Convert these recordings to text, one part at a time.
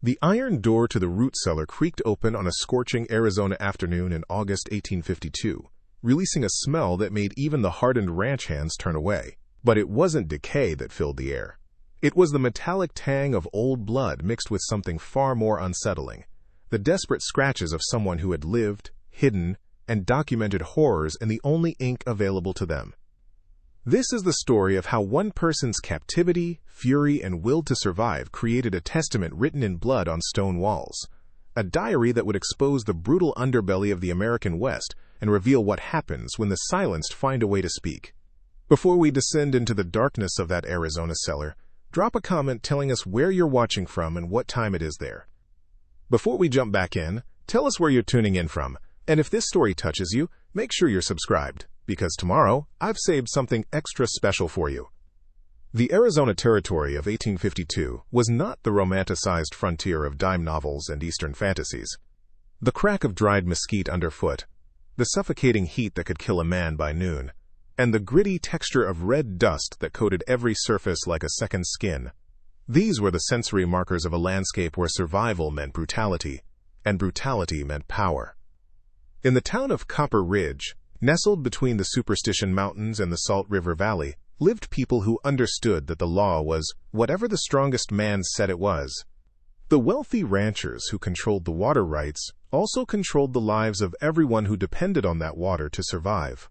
The iron door to the root cellar creaked open on a scorching Arizona afternoon in August 1852, releasing a smell that made even the hardened ranch hands turn away. But it wasn't decay that filled the air. It was the metallic tang of old blood mixed with something far more unsettling, the desperate scratches of someone who had lived, hidden, and documented horrors in the only ink available to them. This is the story of how one person's captivity, fury, and will to survive created a testament written in blood on stone walls, a diary that would expose the brutal underbelly of the American West and reveal what happens when the silenced find a way to speak. Before we descend into the darkness of that Arizona cellar, drop a comment telling us where you're watching from and what time it is there. Before we jump back in, tell us where you're tuning in from, and if this story touches you, make sure you're subscribed, because tomorrow I've saved something extra special for you. The Arizona Territory of 1852 was not the romanticized frontier of dime novels and Eastern fantasies. The crack of dried mesquite underfoot, the suffocating heat that could kill a man by noon, and the gritty texture of red dust that coated every surface like a second skin. These were the sensory markers of a landscape where survival meant brutality, and brutality meant power. In the town of Copper Ridge, nestled between the Superstition Mountains and the Salt River Valley, lived people who understood that the law was whatever the strongest man said it was. The wealthy ranchers who controlled the water rights also controlled the lives of everyone who depended on that water to survive.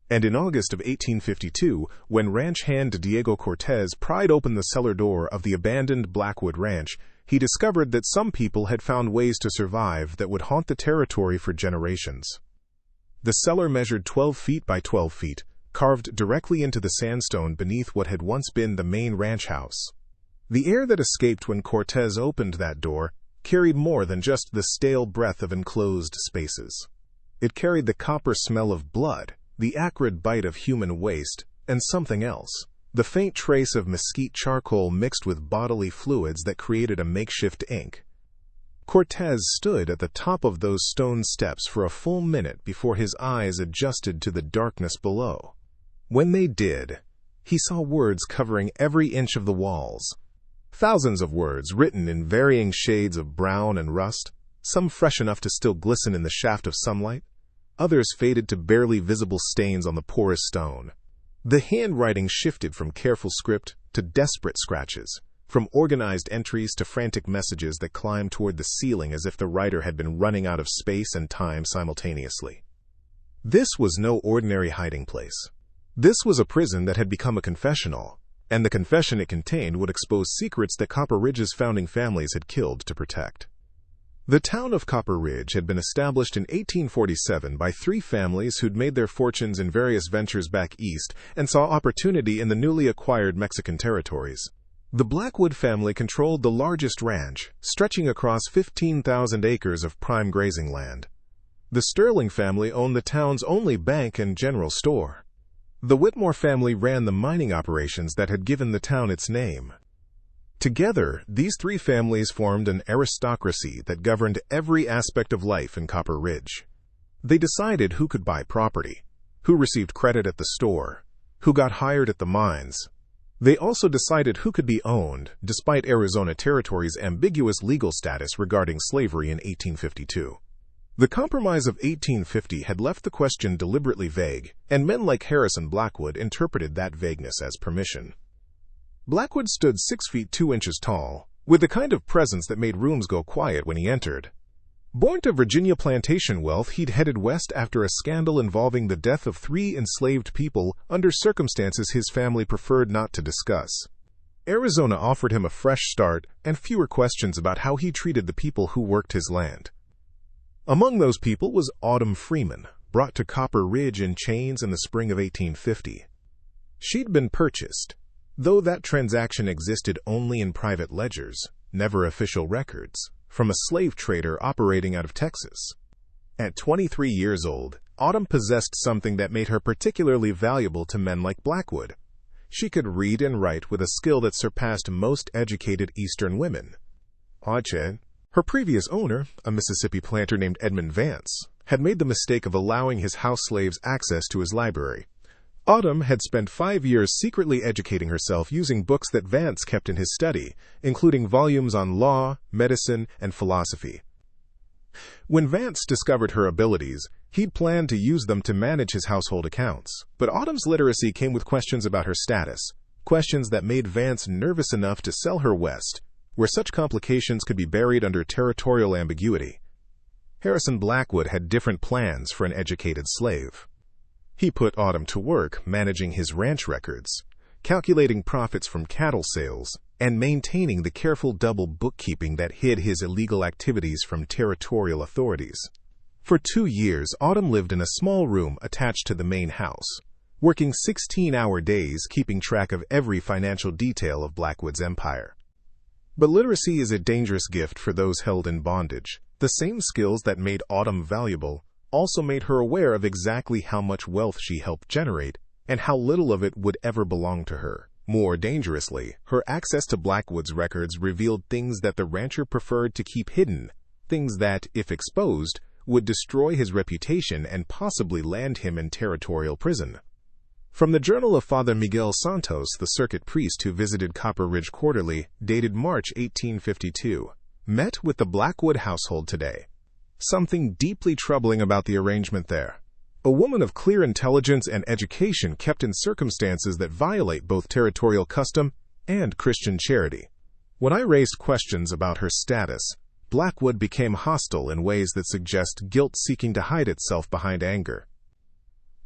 And in August of 1852, when ranch hand Diego Cortez pried open the cellar door of the abandoned Blackwood Ranch, he discovered that some people had found ways to survive that would haunt the territory for generations. The cellar measured 12 feet by 12 feet, carved directly into the sandstone beneath what had once been the main ranch house. The air that escaped when Cortez opened that door carried more than just the stale breath of enclosed spaces. It carried the copper smell of blood, the acrid bite of human waste, and something else, the faint trace of mesquite charcoal mixed with bodily fluids that created a makeshift ink. Cortez stood at the top of those stone steps for a full minute before his eyes adjusted to the darkness below. When they did, he saw words covering every inch of the walls. Thousands of words written in varying shades of brown and rust, some fresh enough to still glisten in the shaft of sunlight, others faded to barely visible stains on the porous stone. The handwriting shifted from careful script to desperate scratches, from organized entries to frantic messages that climbed toward the ceiling as if the writer had been running out of space and time simultaneously. This was no ordinary hiding place. This was a prison that had become a confessional, and the confession it contained would expose secrets that Copper Ridge's founding families had killed to protect. The town of Copper Ridge had been established in 1847 by three families who'd made their fortunes in various ventures back east and saw opportunity in the newly acquired Mexican territories. The Blackwood family controlled the largest ranch, stretching across 15,000 acres of prime grazing land. The Sterling family owned the town's only bank and general store. The Whitmore family ran the mining operations that had given the town its name. Together, these three families formed an aristocracy that governed every aspect of life in Copper Ridge. They decided who could buy property, who received credit at the store, who got hired at the mines. They also decided who could be owned, despite Arizona Territory's ambiguous legal status regarding slavery in 1852. The Compromise of 1850 had left the question deliberately vague, and men like Harrison Blackwood interpreted that vagueness as permission. Blackwood stood 6 feet 2 inches tall, with the kind of presence that made rooms go quiet when he entered. Born to Virginia plantation wealth, he'd headed west after a scandal involving the death of 3 enslaved people under circumstances his family preferred not to discuss. Arizona offered him a fresh start and fewer questions about how he treated the people who worked his land. Among those people was Autumn Freeman, brought to Copper Ridge in chains in the spring of 1850. She'd been purchased, though that transaction existed only in private ledgers, never official records, from a slave trader operating out of Texas. At 23 years old, Autumn possessed something that made her particularly valuable to men like Blackwood. She could read and write with a skill that surpassed most educated Eastern women. Her previous owner, a Mississippi planter named Edmund Vance, had made the mistake of allowing his house slaves access to his library. Autumn had spent 5 years secretly educating herself using books that Vance kept in his study, including volumes on law, medicine, and philosophy. When Vance discovered her abilities, he'd planned to use them to manage his household accounts. But Autumn's literacy came with questions about her status, questions that made Vance nervous enough to sell her west, where such complications could be buried under territorial ambiguity. Harrison Blackwood had different plans for an educated slave. He put Autumn to work managing his ranch records, calculating profits from cattle sales, and maintaining the careful double bookkeeping that hid his illegal activities from territorial authorities. For 2 years, Autumn lived in a small room attached to the main house, working 16-hour days keeping track of every financial detail of Blackwood's empire. But literacy is a dangerous gift for those held in bondage. The same skills that made Autumn valuable also made her aware of exactly how much wealth she helped generate and how little of it would ever belong to her. More dangerously, her access to Blackwood's records revealed things that the rancher preferred to keep hidden, things that, if exposed, would destroy his reputation and possibly land him in territorial prison. From the Journal of Father Miguel Santos, the circuit priest who visited Copper Ridge quarterly, dated March 1852, met with the Blackwood household today. Something deeply troubling about the arrangement there. A woman of clear intelligence and education kept in circumstances that violate both territorial custom and Christian charity. When I raised questions about her status, Blackwood became hostile in ways that suggest guilt seeking to hide itself behind anger.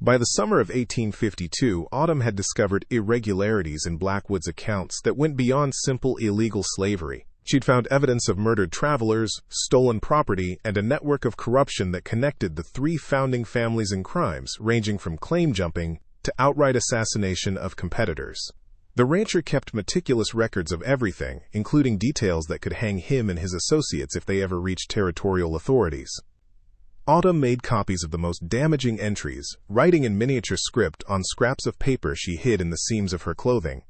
By the summer of 1852, Autumn had discovered irregularities in Blackwood's accounts that went beyond simple illegal slavery. She'd found evidence of murdered travelers, stolen property, and a network of corruption that connected the 3 founding families in crimes, ranging from claim jumping to outright assassination of competitors. The rancher kept meticulous records of everything, including details that could hang him and his associates if they ever reached territorial authorities. Autumn made copies of the most damaging entries, writing in miniature script on scraps of paper she hid in the seams of her clothing.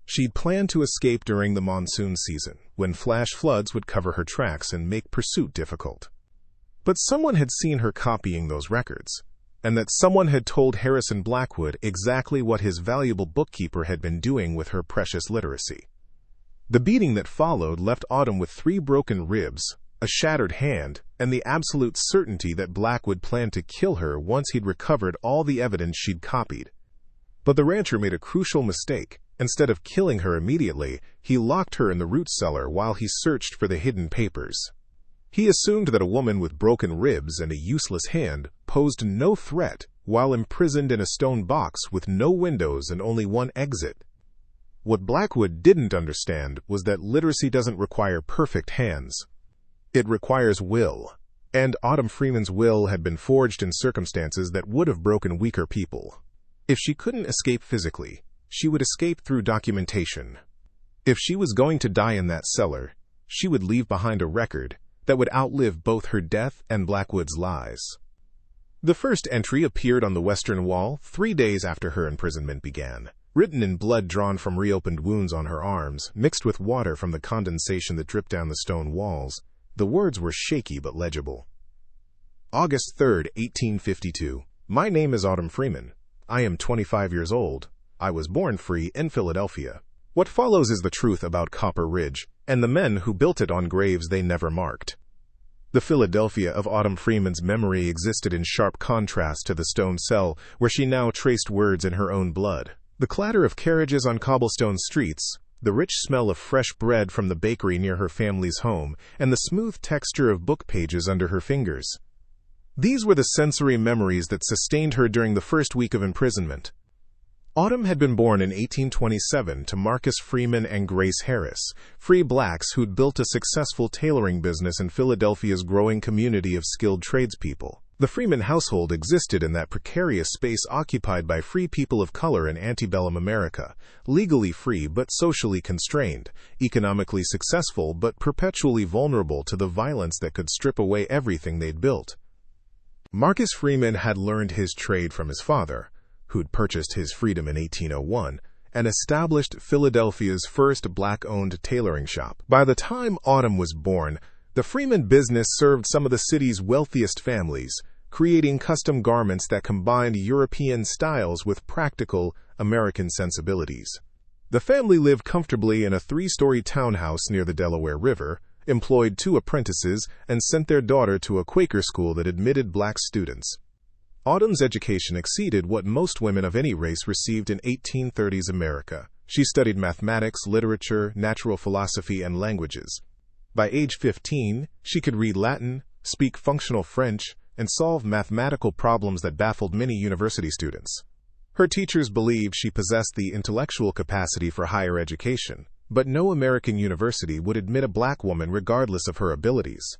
She'd planned to escape during the monsoon season, when flash floods would cover her tracks and make pursuit difficult. But someone had seen her copying those records, and that someone had told Harrison Blackwood exactly what his valuable bookkeeper had been doing with her precious literacy. The beating that followed left Autumn with 3 broken ribs, a shattered hand, and the absolute certainty that Blackwood planned to kill her once he'd recovered all the evidence she'd copied. But the rancher made a crucial mistake. Instead of killing her immediately, he locked her in the root cellar while he searched for the hidden papers. He assumed that a woman with broken ribs and a useless hand posed no threat while imprisoned in a stone box with no windows and only one exit. What Blackwood didn't understand was that literacy doesn't require perfect hands. It requires will, and Autumn Freeman's will had been forged in circumstances that would have broken weaker people. If she couldn't escape physically, she would escape through documentation. If she was going to die in that cellar, she would leave behind a record that would outlive both her death and Blackwood's lies. The first entry appeared on the western wall 3 days after her imprisonment began, written in blood drawn from reopened wounds on her arms, mixed with water from the condensation that dripped down the stone walls. The words were shaky but legible. August 3, 1852. My name is Autumn Freeman. I am 25 years old. I was born free in Philadelphia. What follows is the truth about Copper Ridge and the men who built it on graves they never marked. The Philadelphia of Autumn Freeman's memory existed in sharp contrast to the stone cell where she now traced words in her own blood. The clatter of carriages on cobblestone streets, the rich smell of fresh bread from the bakery near her family's home, and the smooth texture of book pages under her fingers. These were the sensory memories that sustained her during the first week of imprisonment. Autumn had been born in 1827 to Marcus Freeman and Grace Harris, free blacks who'd built a successful tailoring business in Philadelphia's growing community of skilled tradespeople. The Freeman household existed in that precarious space occupied by free people of color in antebellum America, legally free but socially constrained, economically successful but perpetually vulnerable to the violence that could strip away everything they'd built. Marcus Freeman had learned his trade from his father, who'd purchased his freedom in 1801, and established Philadelphia's first black-owned tailoring shop. By the time Autumn was born, the Freeman business served some of the city's wealthiest families, creating custom garments that combined European styles with practical American sensibilities. The family lived comfortably in a 3-story townhouse near the Delaware River, employed 2 apprentices, and sent their daughter to a Quaker school that admitted black students. Autumn's education exceeded what most women of any race received in 1830s America. She studied mathematics, literature, natural philosophy, and languages. By age 15, she could read Latin, speak functional French, and solve mathematical problems that baffled many university students. Her teachers believed she possessed the intellectual capacity for higher education, but no American university would admit a black woman regardless of her abilities.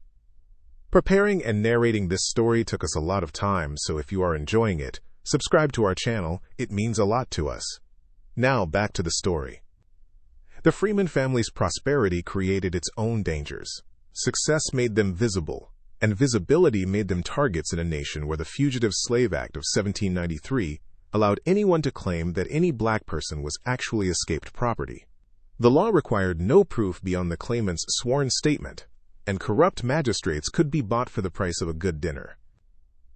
Preparing and narrating this story took us a lot of time, so if you are enjoying it, subscribe to our channel. It means a lot to us. Now back to the story. The Freeman family's prosperity created its own dangers. Success made them visible, and visibility made them targets in a nation where the Fugitive Slave Act of 1793 allowed anyone to claim that any black person was actually escaped property. The law required no proof beyond the claimant's sworn statement, and corrupt magistrates could be bought for the price of a good dinner.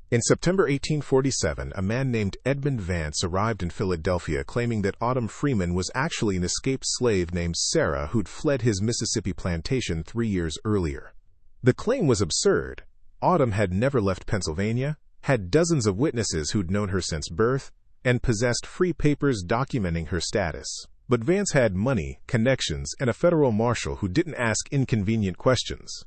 In September 1847, a man named Edmund Vance arrived in Philadelphia claiming that Autumn Freeman was actually an escaped slave named Sarah who'd fled his Mississippi plantation 3 years earlier. The claim was absurd. Autumn had never left Pennsylvania, had dozens of witnesses who'd known her since birth, and possessed free papers documenting her status. But Vance had money, connections, and a federal marshal who didn't ask inconvenient questions.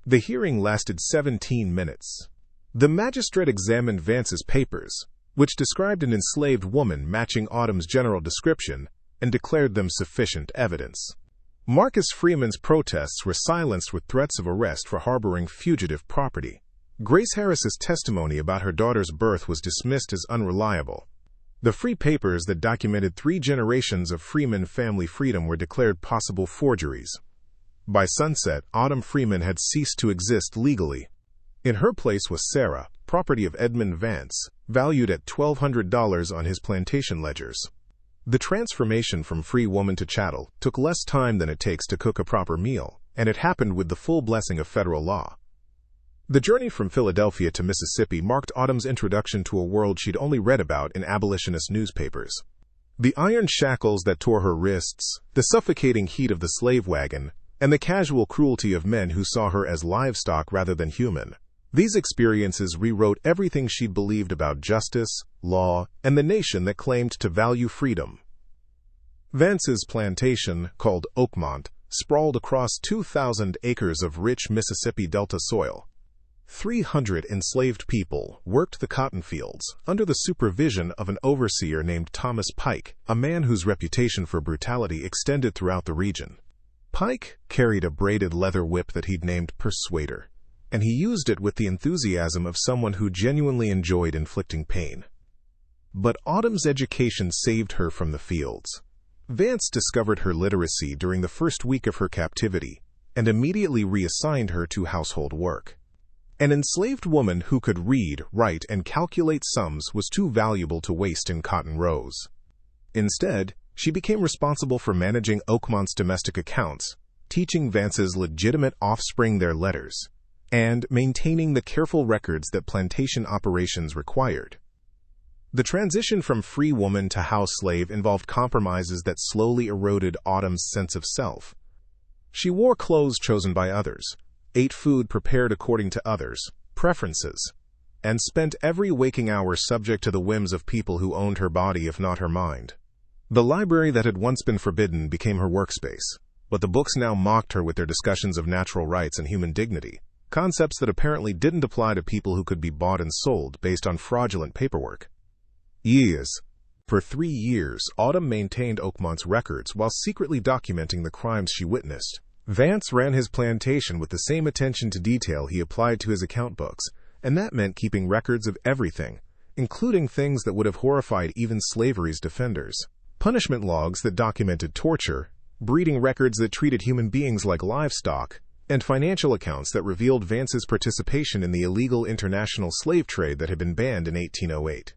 The hearing lasted 17 minutes. The magistrate examined Vance's papers, which described an enslaved woman matching Autumn's general description, and declared them sufficient evidence. Marcus Freeman's protests were silenced with threats of arrest for harboring fugitive property. Grace Harris's testimony about her daughter's birth was dismissed as unreliable. The free papers that documented 3 generations of Freeman family freedom were declared possible forgeries. By sunset, Autumn Freeman had ceased to exist legally. In her place was Sarah, property of Edmund Vance, valued at $1,200 on his plantation ledgers. The transformation from free woman to chattel took less time than it takes to cook a proper meal, and it happened with the full blessing of federal law. The journey from Philadelphia to Mississippi marked Autumn's introduction to a world she'd only read about in abolitionist newspapers. The iron shackles that tore her wrists, the suffocating heat of the slave wagon, and the casual cruelty of men who saw her as livestock rather than human. These experiences rewrote everything she'd believed about justice, law, and the nation that claimed to value freedom. Vance's plantation, called Oakmont, sprawled across 2,000 acres of rich Mississippi Delta soil. 300 enslaved people worked the cotton fields under the supervision of an overseer named Thomas Pike, a man whose reputation for brutality extended throughout the region. Pike carried a braided leather whip that he'd named Persuader, and he used it with the enthusiasm of someone who genuinely enjoyed inflicting pain. But Autumn's education saved her from the fields. Vance discovered her literacy during the first week of her captivity and immediately reassigned her to household work. An enslaved woman who could read, write, and calculate sums was too valuable to waste in cotton rows. Instead, she became responsible for managing Oakmont's domestic accounts, teaching Vance's legitimate offspring their letters, and maintaining the careful records that plantation operations required. The transition from free woman to house slave involved compromises that slowly eroded Autumn's sense of self. She wore clothes chosen by others, ate food prepared according to others' preferences, and spent every waking hour subject to the whims of people who owned her body if not her mind. The library that had once been forbidden became her workspace, but the books now mocked her with their discussions of natural rights and human dignity, concepts that apparently didn't apply to people who could be bought and sold based on fraudulent paperwork. For 3 years, Autumn maintained Oakmont's records while secretly documenting the crimes she witnessed. Vance ran his plantation with the same attention to detail he applied to his account books, and that meant keeping records of everything, including things that would have horrified even slavery's defenders. Punishment logs that documented torture, breeding records that treated human beings like livestock, and financial accounts that revealed Vance's participation in the illegal international slave trade that had been banned in 1808.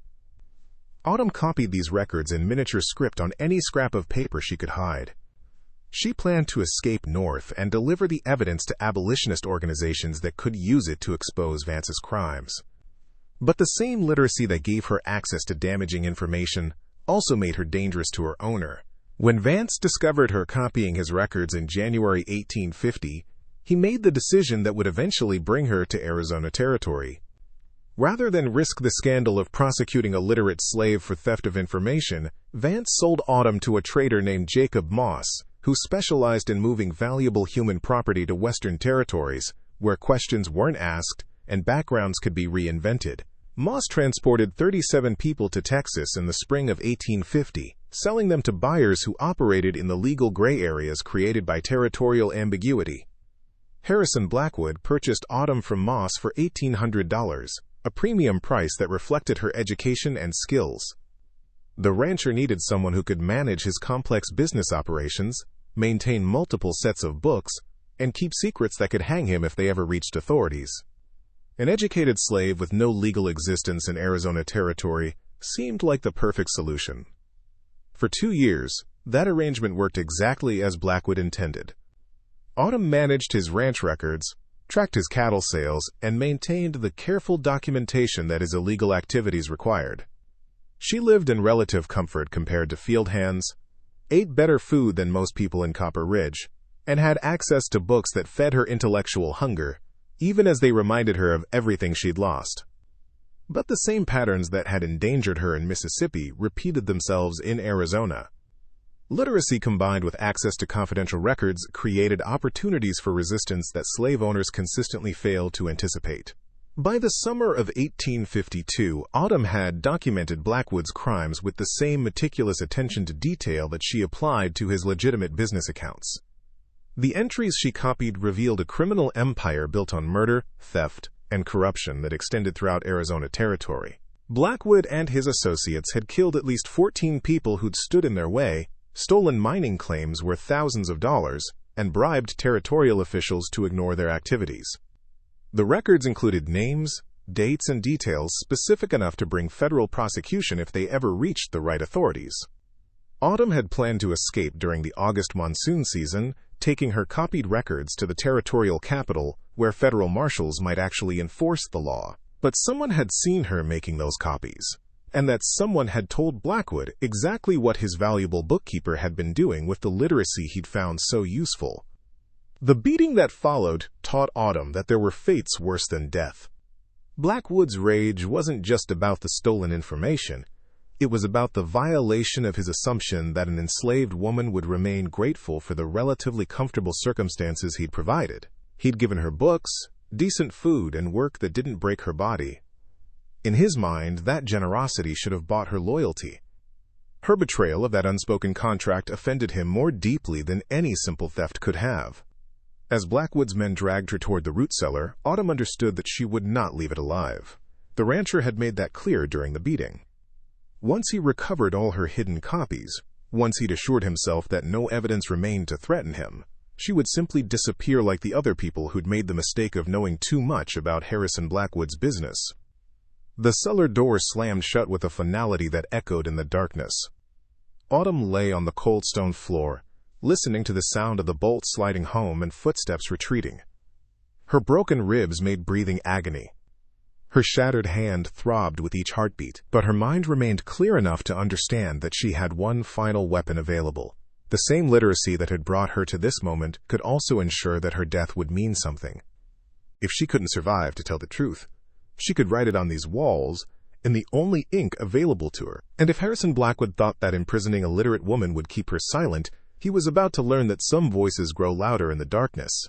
Autumn copied these records in miniature script on any scrap of paper she could hide. She planned to escape north and deliver the evidence to abolitionist organizations that could use it to expose Vance's crimes. But the same literacy that gave her access to damaging information also made her dangerous to her owner. When Vance discovered her copying his records in January 1850, he made the decision that would eventually bring her to Arizona territory. Rather than risk the scandal of prosecuting a literate slave for theft of information, Vance sold Autumn to a trader named Jacob Moss, who specialized in moving valuable human property to Western territories, where questions weren't asked and backgrounds could be reinvented. Moss transported 37 people to Texas in the spring of 1850, selling them to buyers who operated in the legal gray areas created by territorial ambiguity. Harrison Blackwood purchased Autumn from Moss for $1,800, a premium price that reflected her education and skills. The rancher needed someone who could manage his complex business operations, maintain multiple sets of books, and keep secrets that could hang him if they ever reached authorities. An educated slave with no legal existence in Arizona territory seemed like the perfect solution. For 2 years, that arrangement worked exactly as Blackwood intended. Autumn managed his ranch records, tracked his cattle sales, and maintained the careful documentation that his illegal activities required. She lived in relative comfort compared to field hands, ate better food than most people in Copper Ridge, and had access to books that fed her intellectual hunger, even as they reminded her of everything she'd lost. But the same patterns that had endangered her in Mississippi repeated themselves in Arizona. Literacy combined with access to confidential records created opportunities for resistance that slave owners consistently failed to anticipate. By the summer of 1852, Autumn had documented Blackwood's crimes with the same meticulous attention to detail that she applied to his legitimate business accounts. The entries she copied revealed a criminal empire built on murder, theft, and corruption that extended throughout Arizona territory. Blackwood and his associates had killed at least 14 people who'd stood in their way, stolen mining claims worth thousands of dollars, and bribed territorial officials to ignore their activities. The records included names, dates, and details specific enough to bring federal prosecution if they ever reached the right authorities. Autumn had planned to escape during the August monsoon season, taking her copied records to the territorial capital where federal marshals might actually enforce the law. But someone had seen her making those copies, and that someone had told Blackwood exactly what his valuable bookkeeper had been doing with the literacy he'd found so useful. The beating that followed taught Autumn that there were fates worse than death. Blackwood's rage wasn't just about the stolen information. It was about the violation of his assumption that an enslaved woman would remain grateful for the relatively comfortable circumstances he'd provided. He'd given her books, decent food, and work that didn't break her body. In his mind, that generosity should have bought her loyalty. Her betrayal of that unspoken contract offended him more deeply than any simple theft could have. As Blackwood's men dragged her toward the root cellar, Autumn understood that she would not leave it alive. The rancher had made that clear during the beating. Once he recovered all her hidden copies, once he'd assured himself that no evidence remained to threaten him, she would simply disappear like the other people who'd made the mistake of knowing too much about Harrison Blackwood's business. The cellar door slammed shut with a finality that echoed in the darkness. Autumn lay on the cold stone floor, listening to the sound of the bolt sliding home and footsteps retreating. Her broken ribs made breathing agony. Her shattered hand throbbed with each heartbeat, but her mind remained clear enough to understand that she had one final weapon available. The same literacy that had brought her to this moment could also ensure that her death would mean something. If she couldn't survive to tell the truth, she could write it on these walls in the only ink available to her. And if Harrison Blackwood thought that imprisoning a literate woman would keep her silent, he was about to learn that some voices grow louder in the darkness.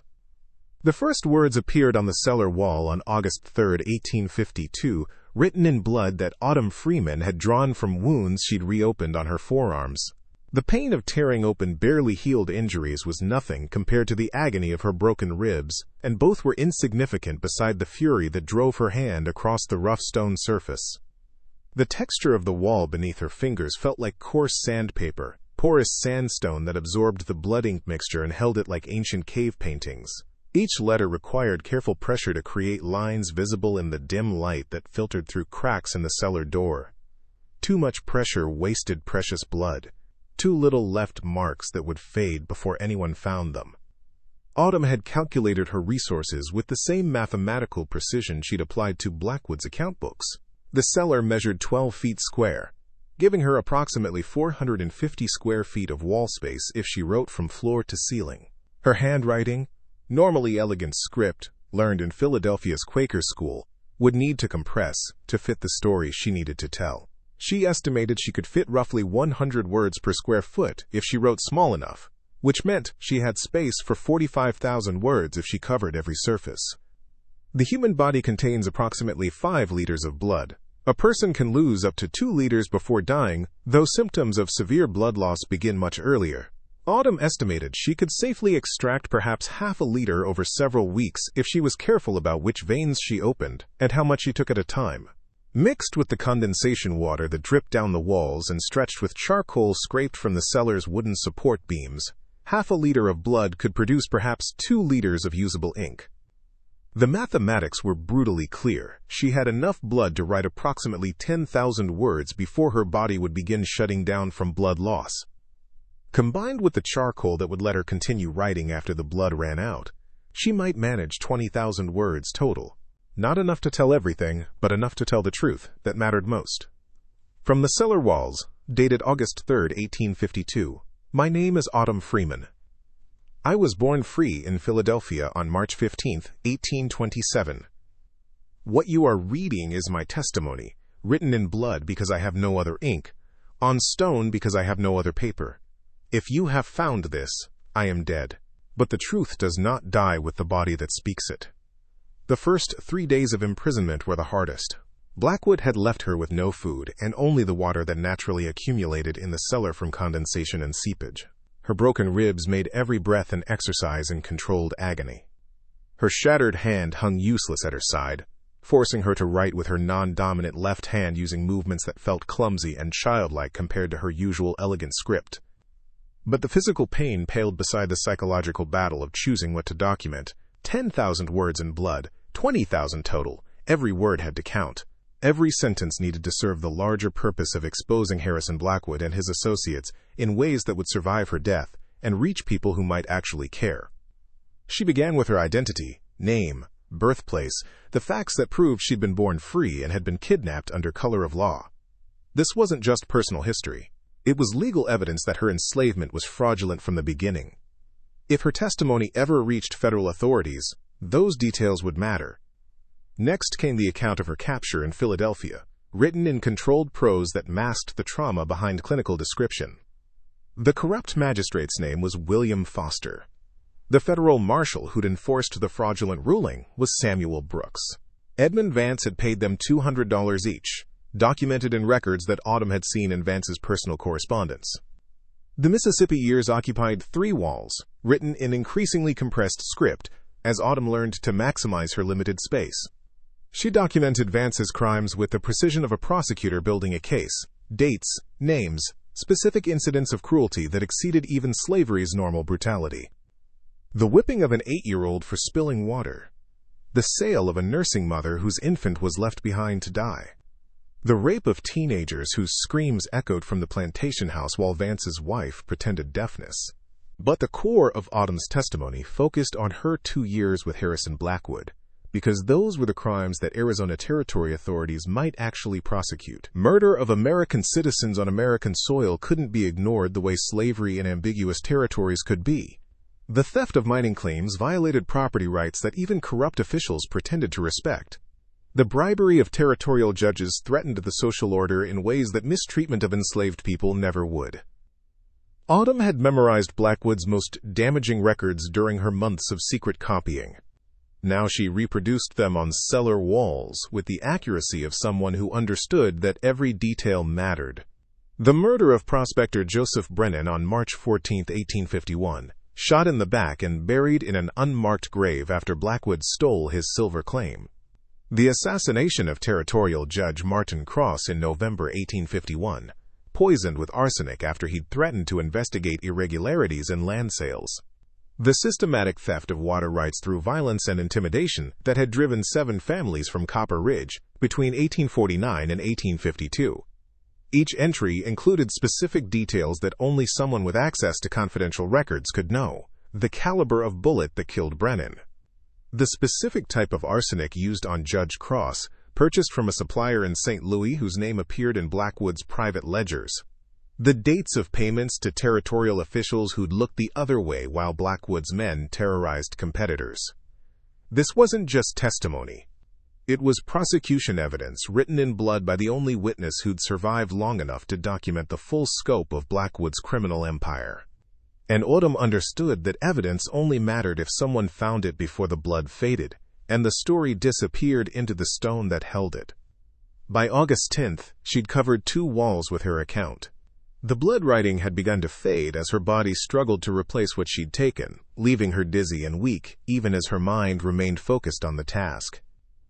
The first words appeared on the cellar wall on August 3, 1852, written in blood that Autumn Freeman had drawn from wounds she'd reopened on her forearms. The pain of tearing open barely healed injuries was nothing compared to the agony of her broken ribs, and both were insignificant beside the fury that drove her hand across the rough stone surface. The texture of the wall beneath her fingers felt like coarse sandpaper, porous sandstone that absorbed the blood ink mixture and held it like ancient cave paintings. Each letter required careful pressure to create lines visible in the dim light that filtered through cracks in the cellar door. Too much pressure wasted precious blood. Too little left marks that would fade before anyone found them. Autumn had calculated her resources with the same mathematical precision she'd applied to Blackwood's account books. The cellar measured 12 feet square, giving her approximately 450 square feet of wall space if she wrote from floor to ceiling. Her handwriting, normally elegant script, learned in Philadelphia's Quaker school, would need to compress to fit the story she needed to tell. She estimated she could fit roughly 100 words per square foot if she wrote small enough, which meant she had space for 45,000 words if she covered every surface. The human body contains approximately 5 liters of blood. A person can lose up to 2 liters before dying, though symptoms of severe blood loss begin much earlier. Autumn estimated she could safely extract perhaps half a liter over several weeks if she was careful about which veins she opened and how much she took at a time. Mixed with the condensation water that dripped down the walls and stretched with charcoal scraped from the cellar's wooden support beams, half a liter of blood could produce perhaps 2 liters of usable ink. The mathematics were brutally clear. She had enough blood to write approximately 10,000 words before her body would begin shutting down from blood loss. Combined with the charcoal that would let her continue writing after the blood ran out, she might manage 20,000 words total. Not enough to tell everything, but enough to tell the truth that mattered most. From the cellar walls, dated August 3, 1852, my name is Autumn Freeman. I was born free in Philadelphia on March 15, 1827. What you are reading is my testimony, written in blood because I have no other ink, on stone because I have no other paper. If you have found this, I am dead. But the truth does not die with the body that speaks it. The first 3 days of imprisonment were the hardest. Blackwood had left her with no food and only the water that naturally accumulated in the cellar from condensation and seepage. Her broken ribs made every breath an exercise in controlled agony. Her shattered hand hung useless at her side, forcing her to write with her non-dominant left hand using movements that felt clumsy and childlike compared to her usual elegant script. But the physical pain paled beside the psychological battle of choosing what to document. 10,000 words in blood, 20,000 total. Every word had to count. Every sentence needed to serve the larger purpose of exposing Harrison Blackwood and his associates in ways that would survive her death and reach people who might actually care. She began with her identity, name, birthplace, the facts that proved she'd been born free and had been kidnapped under color of law. This wasn't just personal history. It was legal evidence that her enslavement was fraudulent from the beginning. If her testimony ever reached federal authorities, those details would matter. Next came the account of her capture in Philadelphia, written in controlled prose that masked the trauma behind clinical description. The corrupt magistrate's name was William Foster. The federal marshal who'd enforced the fraudulent ruling was Samuel Brooks. Edmund Vance had paid them $200 each, documented in records that Autumn had seen in Vance's personal correspondence. The Mississippi years occupied 3 walls, written in increasingly compressed script, as Autumn learned to maximize her limited space. She documented Vance's crimes with the precision of a prosecutor building a case, dates, names, specific incidents of cruelty that exceeded even slavery's normal brutality. The whipping of an 8-year-old for spilling water. The sale of a nursing mother whose infant was left behind to die. The rape of teenagers whose screams echoed from the plantation house while Vance's wife pretended deafness. But the core of Autumn's testimony focused on her 2 years with Harrison Blackwood, because those were the crimes that Arizona Territory authorities might actually prosecute. Murder of American citizens on American soil couldn't be ignored the way slavery in ambiguous territories could be. The theft of mining claims violated property rights that even corrupt officials pretended to respect. The bribery of territorial judges threatened the social order in ways that mistreatment of enslaved people never would. Autumn had memorized Blackwood's most damaging records during her months of secret copying. Now she reproduced them on cellar walls with the accuracy of someone who understood that every detail mattered. The murder of prospector Joseph Brennan on March 14, 1851, shot in the back and buried in an unmarked grave after Blackwood stole his silver claim. The assassination of territorial judge Martin Cross in November 1851, poisoned with arsenic after he'd threatened to investigate irregularities in land sales. The systematic theft of water rights through violence and intimidation that had driven 7 families from Copper Ridge between 1849 and 1852. Each entry included specific details that only someone with access to confidential records could know. the caliber of bullet that killed Brennan. The specific type of arsenic used on Judge Cross, purchased from a supplier in St. Louis whose name appeared in Blackwood's private ledgers. The dates of payments to territorial officials who'd looked the other way while Blackwood's men terrorized competitors. This wasn't just testimony. It was prosecution evidence written in blood by the only witness who'd survived long enough to document the full scope of Blackwood's criminal empire. And Autumn understood that evidence only mattered if someone found it before the blood faded, and the story disappeared into the stone that held it. By August 10th, she'd covered 2 walls with her account. The blood writing had begun to fade as her body struggled to replace what she'd taken, leaving her dizzy and weak, even as her mind remained focused on the task.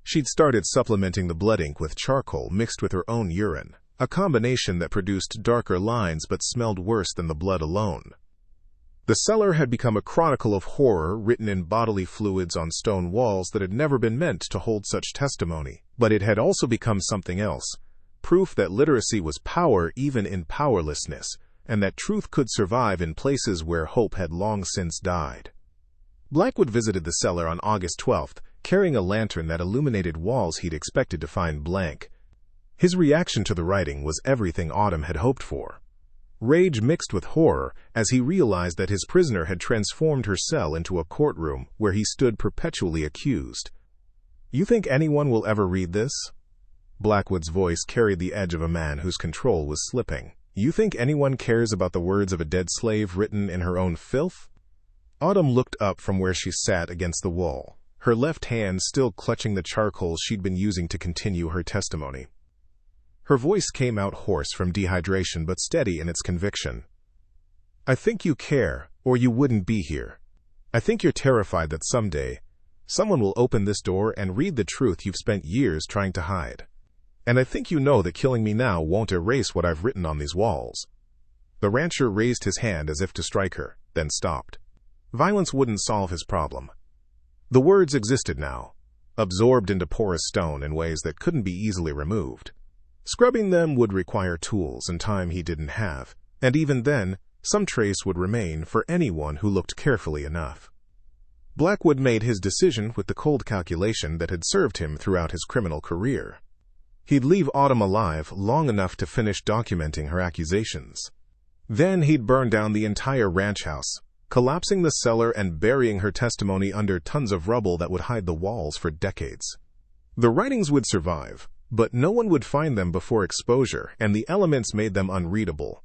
She'd started supplementing the blood ink with charcoal mixed with her own urine, a combination that produced darker lines but smelled worse than the blood alone. The Cellar had become a chronicle of horror written in bodily fluids on stone walls that had never been meant to hold such testimony, but it had also become something else. Proof that literacy was power even in powerlessness, and that truth could survive in places where hope had long since died. Blackwood visited the Cellar on August 12th, carrying a lantern that illuminated walls he'd expected to find blank. His reaction to the writing was everything Autumn had hoped for. Rage mixed with horror as he realized that his prisoner had transformed her cell into a courtroom where he stood perpetually accused. "You think anyone will ever read this?" Blackwood's voice carried the edge of a man whose control was slipping. "You think anyone cares about the words of a dead slave written in her own filth?" Autumn looked up from where she sat against the wall, her left hand still clutching the charcoal she'd been using to continue her testimony. Her voice came out hoarse from dehydration but steady in its conviction. "I think you care, or you wouldn't be here. I think you're terrified that someday, someone will open this door and read the truth you've spent years trying to hide. And I think you know that killing me now won't erase what I've written on these walls." The rancher raised his hand as if to strike her, then stopped. Violence wouldn't solve his problem. The words existed now, absorbed into porous stone in ways that couldn't be easily removed. Scrubbing them would require tools and time he didn't have, and even then, some trace would remain for anyone who looked carefully enough. Blackwood made his decision with the cold calculation that had served him throughout his criminal career. He'd leave Autumn alive long enough to finish documenting her accusations. Then he'd burn down the entire ranch house, collapsing the cellar and burying her testimony under tons of rubble that would hide the walls for decades. The writings would survive, but no one would find them before exposure, and the elements made them unreadable.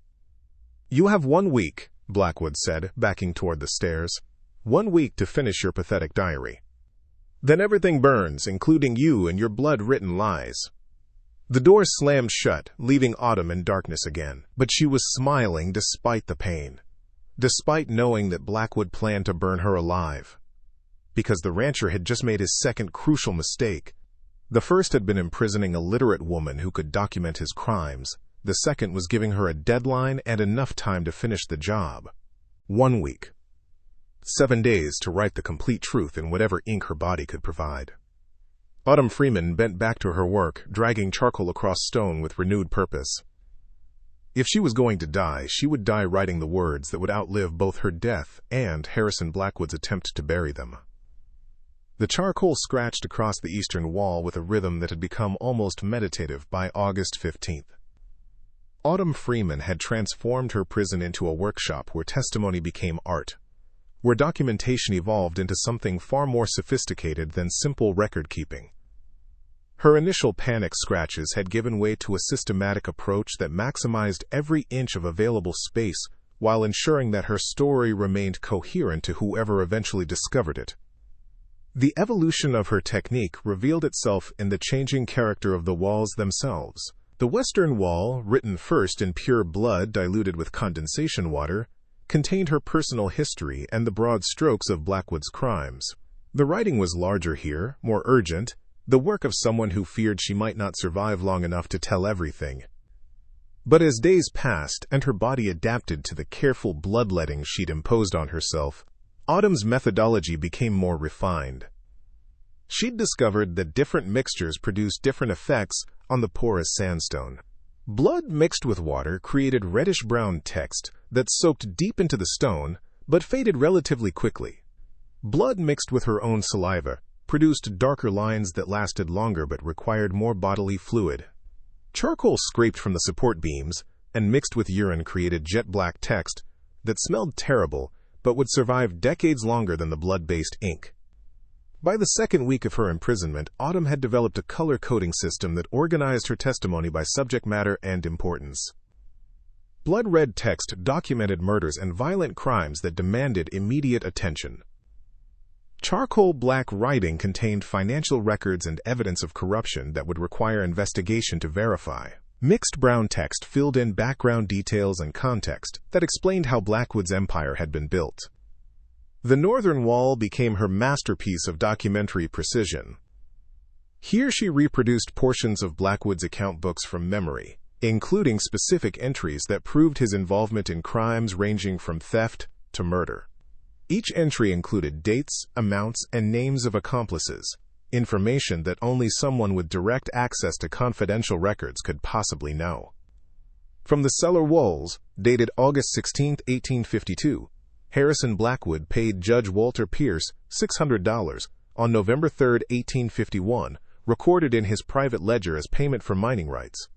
"You have 1 week," Blackwood said, backing toward the stairs. "1 week to finish your pathetic diary. Then everything burns, including you and your blood-written lies." The door slammed shut, leaving Autumn in darkness again, but she was smiling despite the pain, despite knowing that Blackwood planned to burn her alive. Because the rancher had just made his second crucial mistake. The first had been imprisoning a literate woman who could document his crimes. The second was giving her a deadline and enough time to finish the job. 1 week. 7 days to write the complete truth in whatever ink her body could provide. Autumn Freeman bent back to her work, dragging charcoal across stone with renewed purpose. If she was going to die, she would die writing the words that would outlive both her death and Harrison Blackwood's attempt to bury them. The charcoal scratched across the eastern wall with a rhythm that had become almost meditative by August 15th. Autumn Freeman had transformed her prison into a workshop where testimony became art, where documentation evolved into something far more sophisticated than simple record-keeping. Her initial panic scratches had given way to a systematic approach that maximized every inch of available space while ensuring that her story remained coherent to whoever eventually discovered it. The evolution of her technique revealed itself in the changing character of the walls themselves. The western wall, written first in pure blood diluted with condensation water, contained her personal history and the broad strokes of Blackwood's crimes. The writing was larger here, more urgent, the work of someone who feared she might not survive long enough to tell everything. But as days passed and her body adapted to the careful bloodletting she'd imposed on herself, Autumn's methodology became more refined. She'd discovered that different mixtures produced different effects on the porous sandstone. Blood mixed with water created reddish-brown text that soaked deep into the stone, but faded relatively quickly. Blood mixed with her own saliva produced darker lines that lasted longer but required more bodily fluid. Charcoal scraped from the support beams and mixed with urine created jet-black text that smelled terrible but would survive decades longer than the blood-based ink. By the second week of her imprisonment, Autumn had developed a color-coding system that organized her testimony by subject matter and importance. Blood-red text documented murders and violent crimes that demanded immediate attention. Charcoal black writing contained financial records and evidence of corruption that would require investigation to verify. Mixed brown text filled in background details and context that explained how Blackwood's empire had been built. The northern wall became her masterpiece of documentary precision. Here she reproduced portions of Blackwood's account books from memory, including specific entries that proved his involvement in crimes ranging from theft to murder. Each entry included dates, amounts, and names of accomplices, information that only someone with direct access to confidential records could possibly know. From the Cellar walls, dated August 16, 1852, Harrison Blackwood paid Judge Walter Pierce $600 on November 3, 1851, recorded in his private ledger as payment for mining rights.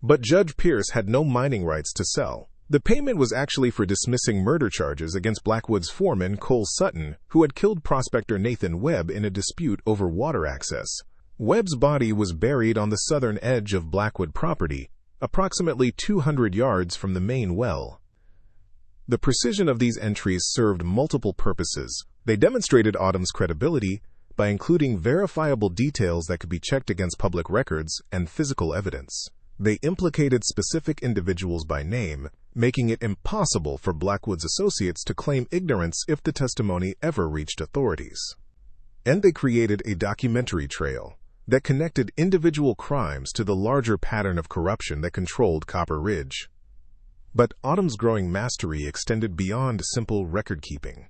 But Judge Pierce had no mining rights to sell. The payment was actually for dismissing murder charges against Blackwood's foreman, Cole Sutton, who had killed prospector Nathan Webb in a dispute over water access. Webb's body was buried on the southern edge of Blackwood property, approximately 200 yards from the main well. The precision of these entries served multiple purposes. They demonstrated Autumn's credibility by including verifiable details that could be checked against public records and physical evidence. They implicated specific individuals by name, making it impossible for Blackwood's associates to claim ignorance if the testimony ever reached authorities. And they created a documentary trail that connected individual crimes to the larger pattern of corruption that controlled Copper Ridge. But Autumn's growing mastery extended beyond simple record-keeping.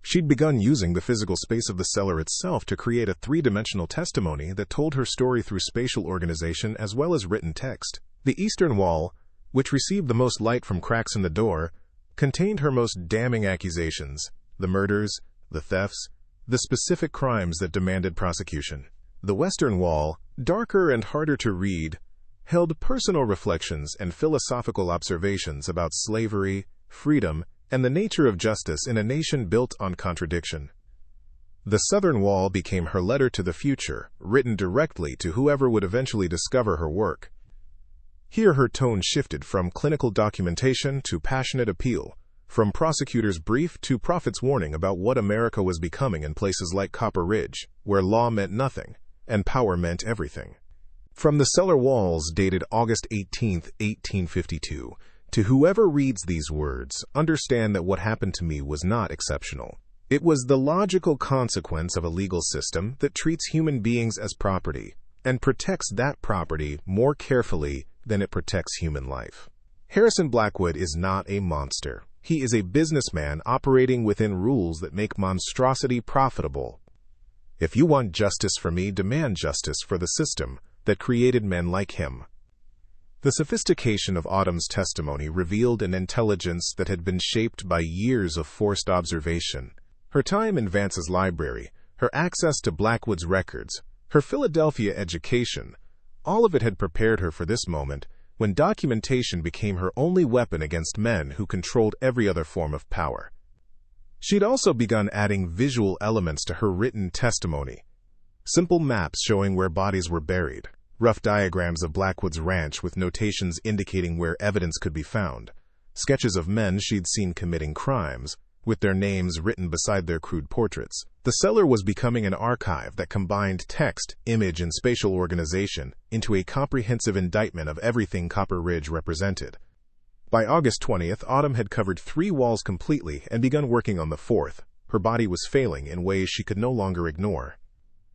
She'd begun using the physical space of the cellar itself to create a three-dimensional testimony that told her story through spatial organization as well as written text. The eastern wall, which received the most light from cracks in the door, contained her most damning accusations, the murders, the thefts, the specific crimes that demanded prosecution. The western wall, darker and harder to read, held personal reflections and philosophical observations about slavery, freedom, and the nature of justice in a nation built on contradiction. The southern wall became her letter to the future, written directly to whoever would eventually discover her work. Here her tone shifted from clinical documentation to passionate appeal, from prosecutor's brief to prophet's warning about what America was becoming in places like Copper Ridge, where law meant nothing and power meant everything. From the cellar walls dated August 18, 1852, to whoever reads these words, understand that what happened to me was not exceptional. It was the logical consequence of a legal system that treats human beings as property and protects that property more carefully than it protects human life. Harrison Blackwood is not a monster. He is a businessman operating within rules that make monstrosity profitable. If you want justice for me, demand justice for the system that created men like him. The sophistication of Autumn's testimony revealed an intelligence that had been shaped by years of forced observation. Her time in Vance's library, her access to Blackwood's records, her Philadelphia education, all of it had prepared her for this moment when documentation became her only weapon against men who controlled every other form of power. She'd also begun adding visual elements to her written testimony. Simple maps showing where bodies were buried, rough diagrams of Blackwood's ranch with notations indicating where evidence could be found, sketches of men she'd seen committing crimes, with their names written beside their crude portraits. The cellar was becoming an archive that combined text, image, and spatial organization into a comprehensive indictment of everything Copper Ridge represented. By August 20th, Autumn had covered 3 walls completely and begun working on the 4th. Her body was failing in ways she could no longer ignore.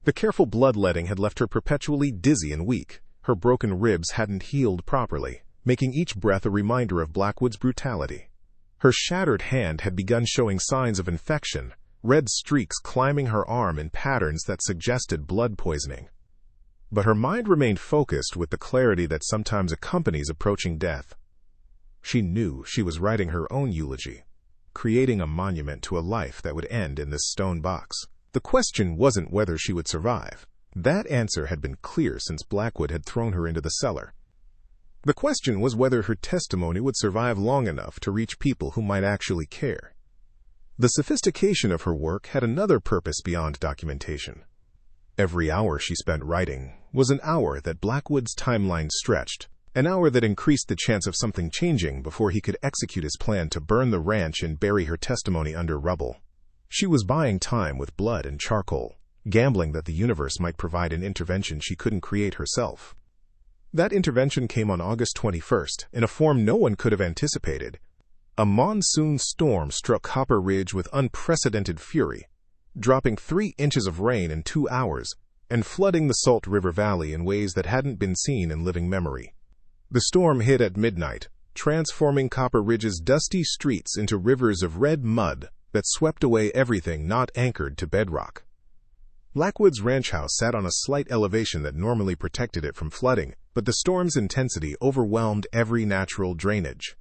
The careful bloodletting had left her perpetually dizzy and weak. Her broken ribs hadn't healed properly, making each breath a reminder of Blackwood's brutality. Her shattered hand had begun showing signs of infection, red streaks climbing her arm in patterns that suggested blood poisoning. But her mind remained focused with the clarity that sometimes accompanies approaching death. She knew she was writing her own eulogy. creating a monument to a life that would end in this stone box. The question wasn't whether she would survive. That answer had been clear since Blackwood had thrown her into the cellar. The question was whether her testimony would survive long enough to reach people who might actually care. The sophistication of her work had another purpose beyond documentation. Every hour she spent writing was an hour that Blackwood's timeline stretched, an hour that increased the chance of something changing before he could execute his plan to burn the ranch and bury her testimony under rubble. She was buying time with blood and charcoal, gambling that the universe might provide an intervention she couldn't create herself. That intervention came on August 21st, in a form no one could have anticipated. A monsoon storm struck Copper Ridge with unprecedented fury, dropping 3 inches of rain in 2 hours and flooding the Salt River Valley in ways that hadn't been seen in living memory. The storm hit at midnight, transforming Copper Ridge's dusty streets into rivers of red mud that swept away everything not anchored to bedrock. Blackwood's ranch house sat on a slight elevation that normally protected it from flooding, but the storm's intensity overwhelmed every natural drainage.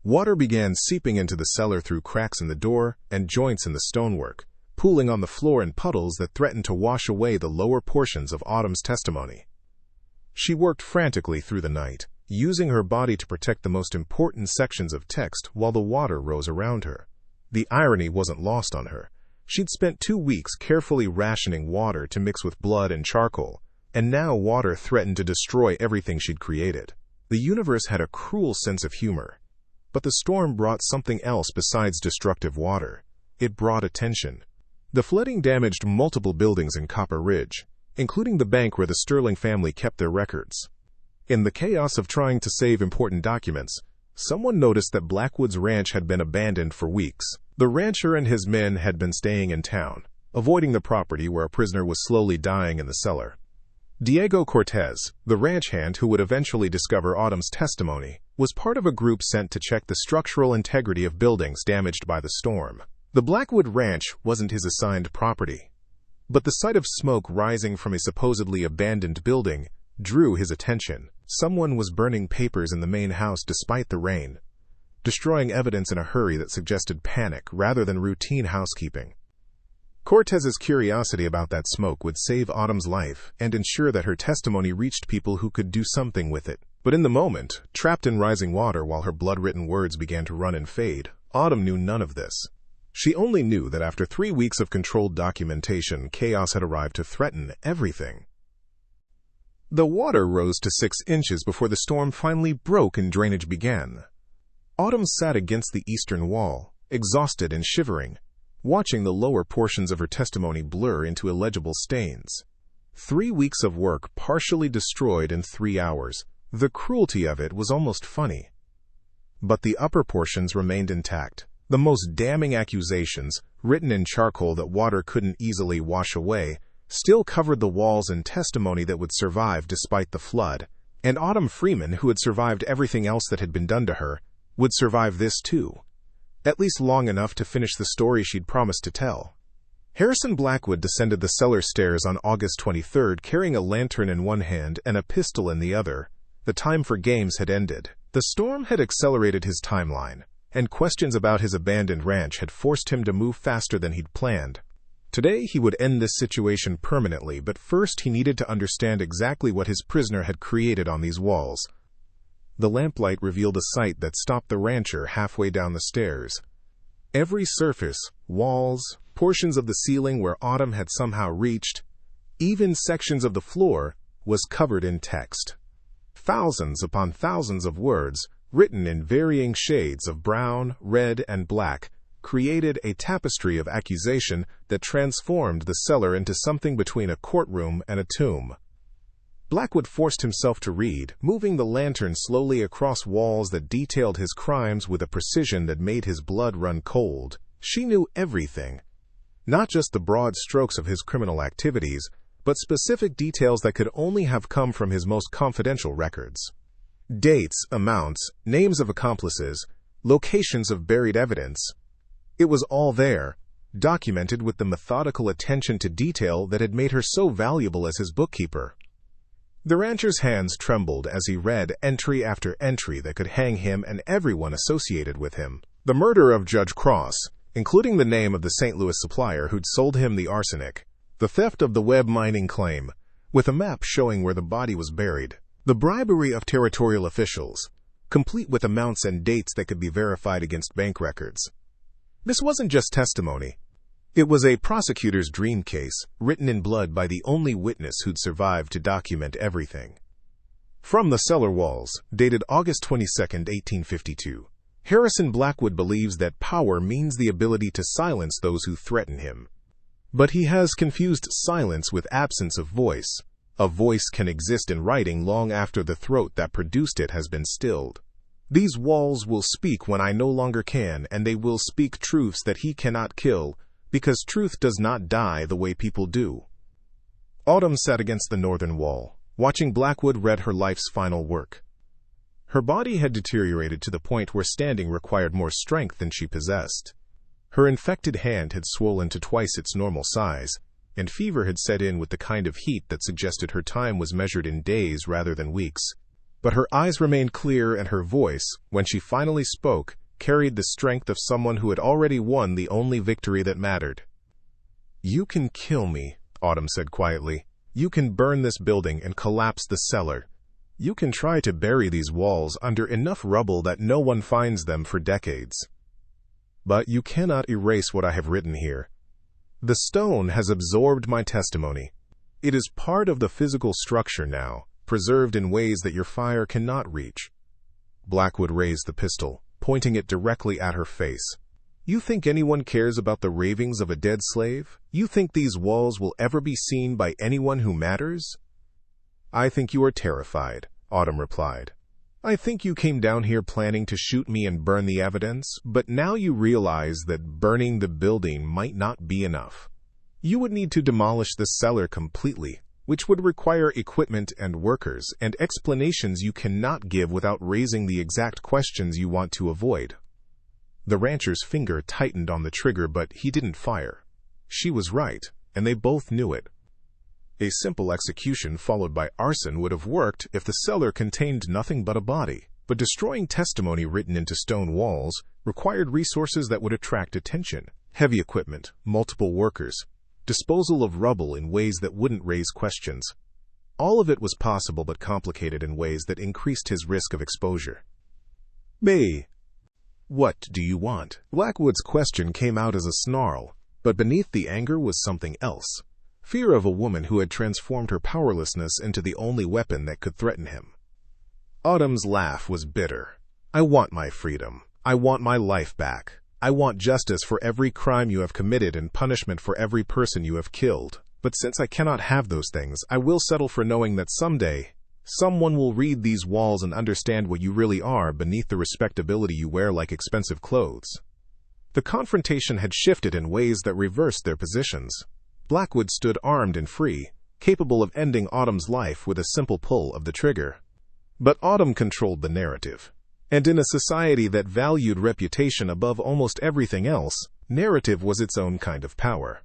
Water began seeping into the cellar through cracks in the door and joints in the stonework, pooling on the floor in puddles that threatened to wash away the lower portions of Autumn's testimony. She worked frantically through the night, using her body to protect the most important sections of text while the water rose around her. The irony wasn't lost on her. She'd spent 2 weeks carefully rationing water to mix with blood and charcoal, and now water threatened to destroy everything she'd created. The universe had a cruel sense of humor. But the storm brought something else besides destructive water. It brought attention. The flooding damaged multiple buildings in Copper Ridge, including the bank where the Sterling family kept their records. In the chaos of trying to save important documents, someone noticed that Blackwood's ranch had been abandoned for weeks. The rancher and his men had been staying in town, avoiding the property where a prisoner was slowly dying in the cellar. Diego Cortez, the ranch hand who would eventually discover Autumn's testimony, was part of a group sent to check the structural integrity of buildings damaged by the storm. The Blackwood Ranch wasn't his assigned property, but the sight of smoke rising from a supposedly abandoned building drew his attention. Someone was burning papers in the main house despite the rain, destroying evidence in a hurry that suggested panic rather than routine housekeeping. Cortez's curiosity about that smoke would save Autumn's life and ensure that her testimony reached people who could do something with it. But in the moment, trapped in rising water while her blood-written words began to run and fade, Autumn knew none of this. She only knew that after 3 weeks of controlled documentation, chaos had arrived to threaten everything. The water rose to 6 inches before the storm finally broke and drainage began. Autumn sat against the eastern wall, exhausted and shivering, watching the lower portions of her testimony blur into illegible stains. 3 weeks of work partially destroyed in 3 hours. The cruelty of it was almost funny. But the upper portions remained intact. The most damning accusations, written in charcoal that water couldn't easily wash away, still covered the walls and testimony that would survive despite the flood. And Autumn Freeman, who had survived everything else that had been done to her, would survive this too. At least long enough to finish the story she'd promised to tell. Harrison Blackwood descended the cellar stairs on August 23rd carrying a lantern in one hand and a pistol in the other. The time for games had ended. The storm had accelerated his timeline, and questions about his abandoned ranch had forced him to move faster than he'd planned. Today he would end this situation permanently, but first he needed to understand exactly what his prisoner had created on these walls. The lamplight revealed a sight that stopped the rancher halfway down the stairs. Every surface, walls, portions of the ceiling where Autumn had somehow reached, even sections of the floor, was covered in text. Thousands upon thousands of words, written in varying shades of brown, red, and black, created a tapestry of accusation that transformed the cellar into something between a courtroom and a tomb. Blackwood forced himself to read, moving the lantern slowly across walls that detailed his crimes with a precision that made his blood run cold. She knew everything. Not just the broad strokes of his criminal activities, but specific details that could only have come from his most confidential records. Dates, amounts, names of accomplices, locations of buried evidence. It was all there, documented with the methodical attention to detail that had made her so valuable as his bookkeeper. The rancher's hands trembled as he read entry after entry that could hang him and everyone associated with him. The murder of Judge Cross, including the name of the St. Louis supplier who'd sold him the arsenic, the theft of the web mining claim, with a map showing where the body was buried, the bribery of territorial officials, complete with amounts and dates that could be verified against bank records. This wasn't just testimony. It was a prosecutor's dream case, written in blood by the only witness who'd survived to document everything. From the Cellar walls, dated August 22, 1852, Harrison Blackwood believes that power means the ability to silence those who threaten him. But he has confused silence with absence of voice. A voice can exist in writing long after the throat that produced it has been stilled. These walls will speak when I no longer can, and they will speak truths that he cannot kill, because truth does not die the way people do. Autumn sat against the northern wall, watching Blackwood read her life's final work. Her body had deteriorated to the point where standing required more strength than she possessed. Her infected hand had swollen to twice its normal size, and fever had set in with the kind of heat that suggested her time was measured in days rather than weeks. But her eyes remained clear, and her voice, when she finally spoke, carried the strength of someone who had already won the only victory that mattered. "You can kill me," Autumn said quietly. "You can burn this building and collapse the cellar. You can try to bury these walls under enough rubble that no one finds them for decades. But you cannot erase what I have written here. The stone has absorbed my testimony. It is part of the physical structure now, preserved in ways that your fire cannot reach." Blackwood raised the pistol, pointing it directly at her face. "You think anyone cares about the ravings of a dead slave? You think these walls will ever be seen by anyone who matters?" "I think you are terrified," Autumn replied. "I think you came down here planning to shoot me and burn the evidence, but now you realize that burning the building might not be enough. You would need to demolish the cellar completely, which would require equipment and workers and explanations you cannot give without raising the exact questions you want to avoid." The rancher's finger tightened on the trigger, but he didn't fire. She was right, and they both knew it. A simple execution followed by arson would have worked if the cellar contained nothing but a body, but destroying testimony written into stone walls required resources that would attract attention: heavy equipment, multiple workers, disposal of rubble in ways that wouldn't raise questions. All of it was possible but complicated in ways that increased his risk of exposure. "May, what do you want?" Blackwood's question came out as a snarl, but beneath the anger was something else: fear of a woman who had transformed her powerlessness into the only weapon that could threaten him. Autumn's laugh was bitter. "I want my freedom. I want my life back. I want justice for every crime you have committed and punishment for every person you have killed. But since I cannot have those things, I will settle for knowing that someday, someone will read these walls and understand what you really are beneath the respectability you wear like expensive clothes." The confrontation had shifted in ways that reversed their positions. Blackwood stood armed and free, capable of ending Autumn's life with a simple pull of the trigger. But Autumn controlled the narrative. And in a society that valued reputation above almost everything else, narrative was its own kind of power.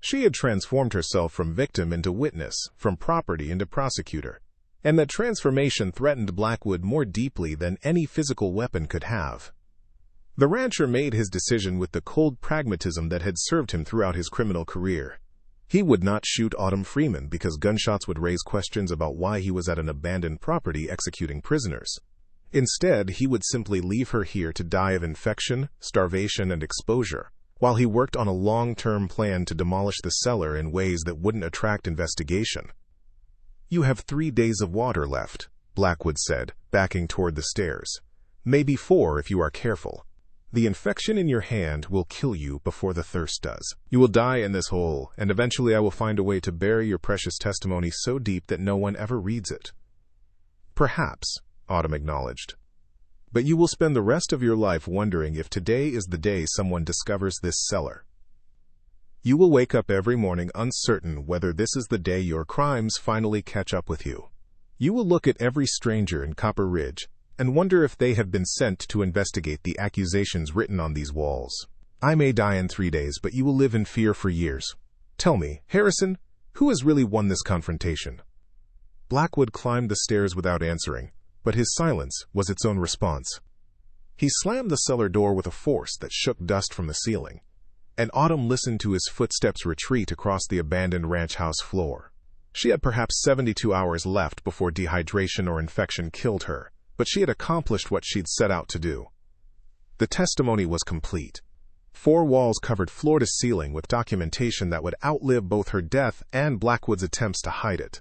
She had transformed herself from victim into witness, from property into prosecutor, and that transformation threatened Blackwood more deeply than any physical weapon could have. The rancher made his decision with the cold pragmatism that had served him throughout his criminal career. He would not shoot Autumn Freeman because gunshots would raise questions about why he was at an abandoned property executing prisoners. Instead, he would simply leave her here to die of infection, starvation, and exposure, while he worked on a long-term plan to demolish the cellar in ways that wouldn't attract investigation. "You have 3 days of water left," Blackwood said, backing toward the stairs. "Maybe 4 if you are careful. The infection in your hand will kill you before the thirst does. You will die in this hole, and eventually I will find a way to bury your precious testimony so deep that no one ever reads it." "Perhaps," Autumn acknowledged. "But you will spend the rest of your life wondering if today is the day someone discovers this cellar. You will wake up every morning uncertain whether this is the day your crimes finally catch up with you. You will look at every stranger in Copper Ridge and wonder if they have been sent to investigate the accusations written on these walls. I may die in 3 days, but you will live in fear for years. Tell me, Harrison, who has really won this confrontation?" Blackwood climbed the stairs without answering, but his silence was its own response. He slammed the cellar door with a force that shook dust from the ceiling, and Autumn listened to his footsteps retreat across the abandoned ranch house floor. She had perhaps 72 hours left before dehydration or infection killed her, but she had accomplished what she'd set out to do. The testimony was complete. 4 walls covered floor to ceiling with documentation that would outlive both her death and Blackwood's attempts to hide it.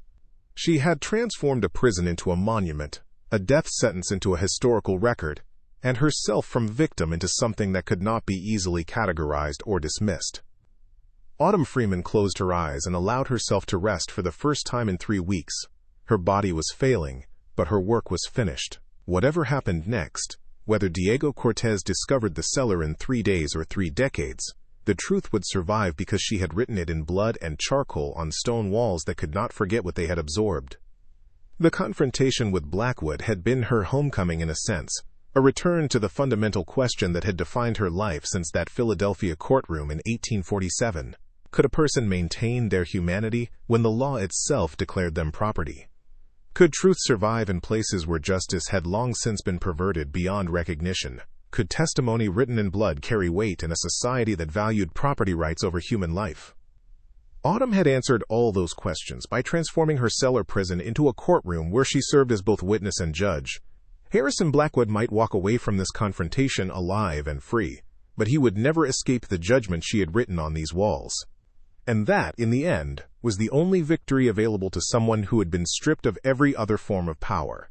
She had transformed a prison into a monument, a death sentence into a historical record, and herself from victim into something that could not be easily categorized or dismissed. Autumn Freeman closed her eyes and allowed herself to rest for the first time in 3 weeks. Her body was failing, but her work was finished. Whatever happened next, whether Diego Cortez discovered the cellar in 3 days or 3 decades, the truth would survive because she had written it in blood and charcoal on stone walls that could not forget what they had absorbed. The confrontation with Blackwood had been her homecoming in a sense, a return to the fundamental question that had defined her life since that Philadelphia courtroom in 1847. Could a person maintain their humanity when the law itself declared them property? Could truth survive in places where justice had long since been perverted beyond recognition? Could testimony written in blood carry weight in a society that valued property rights over human life? Autumn had answered all those questions by transforming her cellar prison into a courtroom where she served as both witness and judge. Harrison Blackwood might walk away from this confrontation alive and free, but he would never escape the judgment she had written on these walls. And that, in the end, was the only victory available to someone who had been stripped of every other form of power.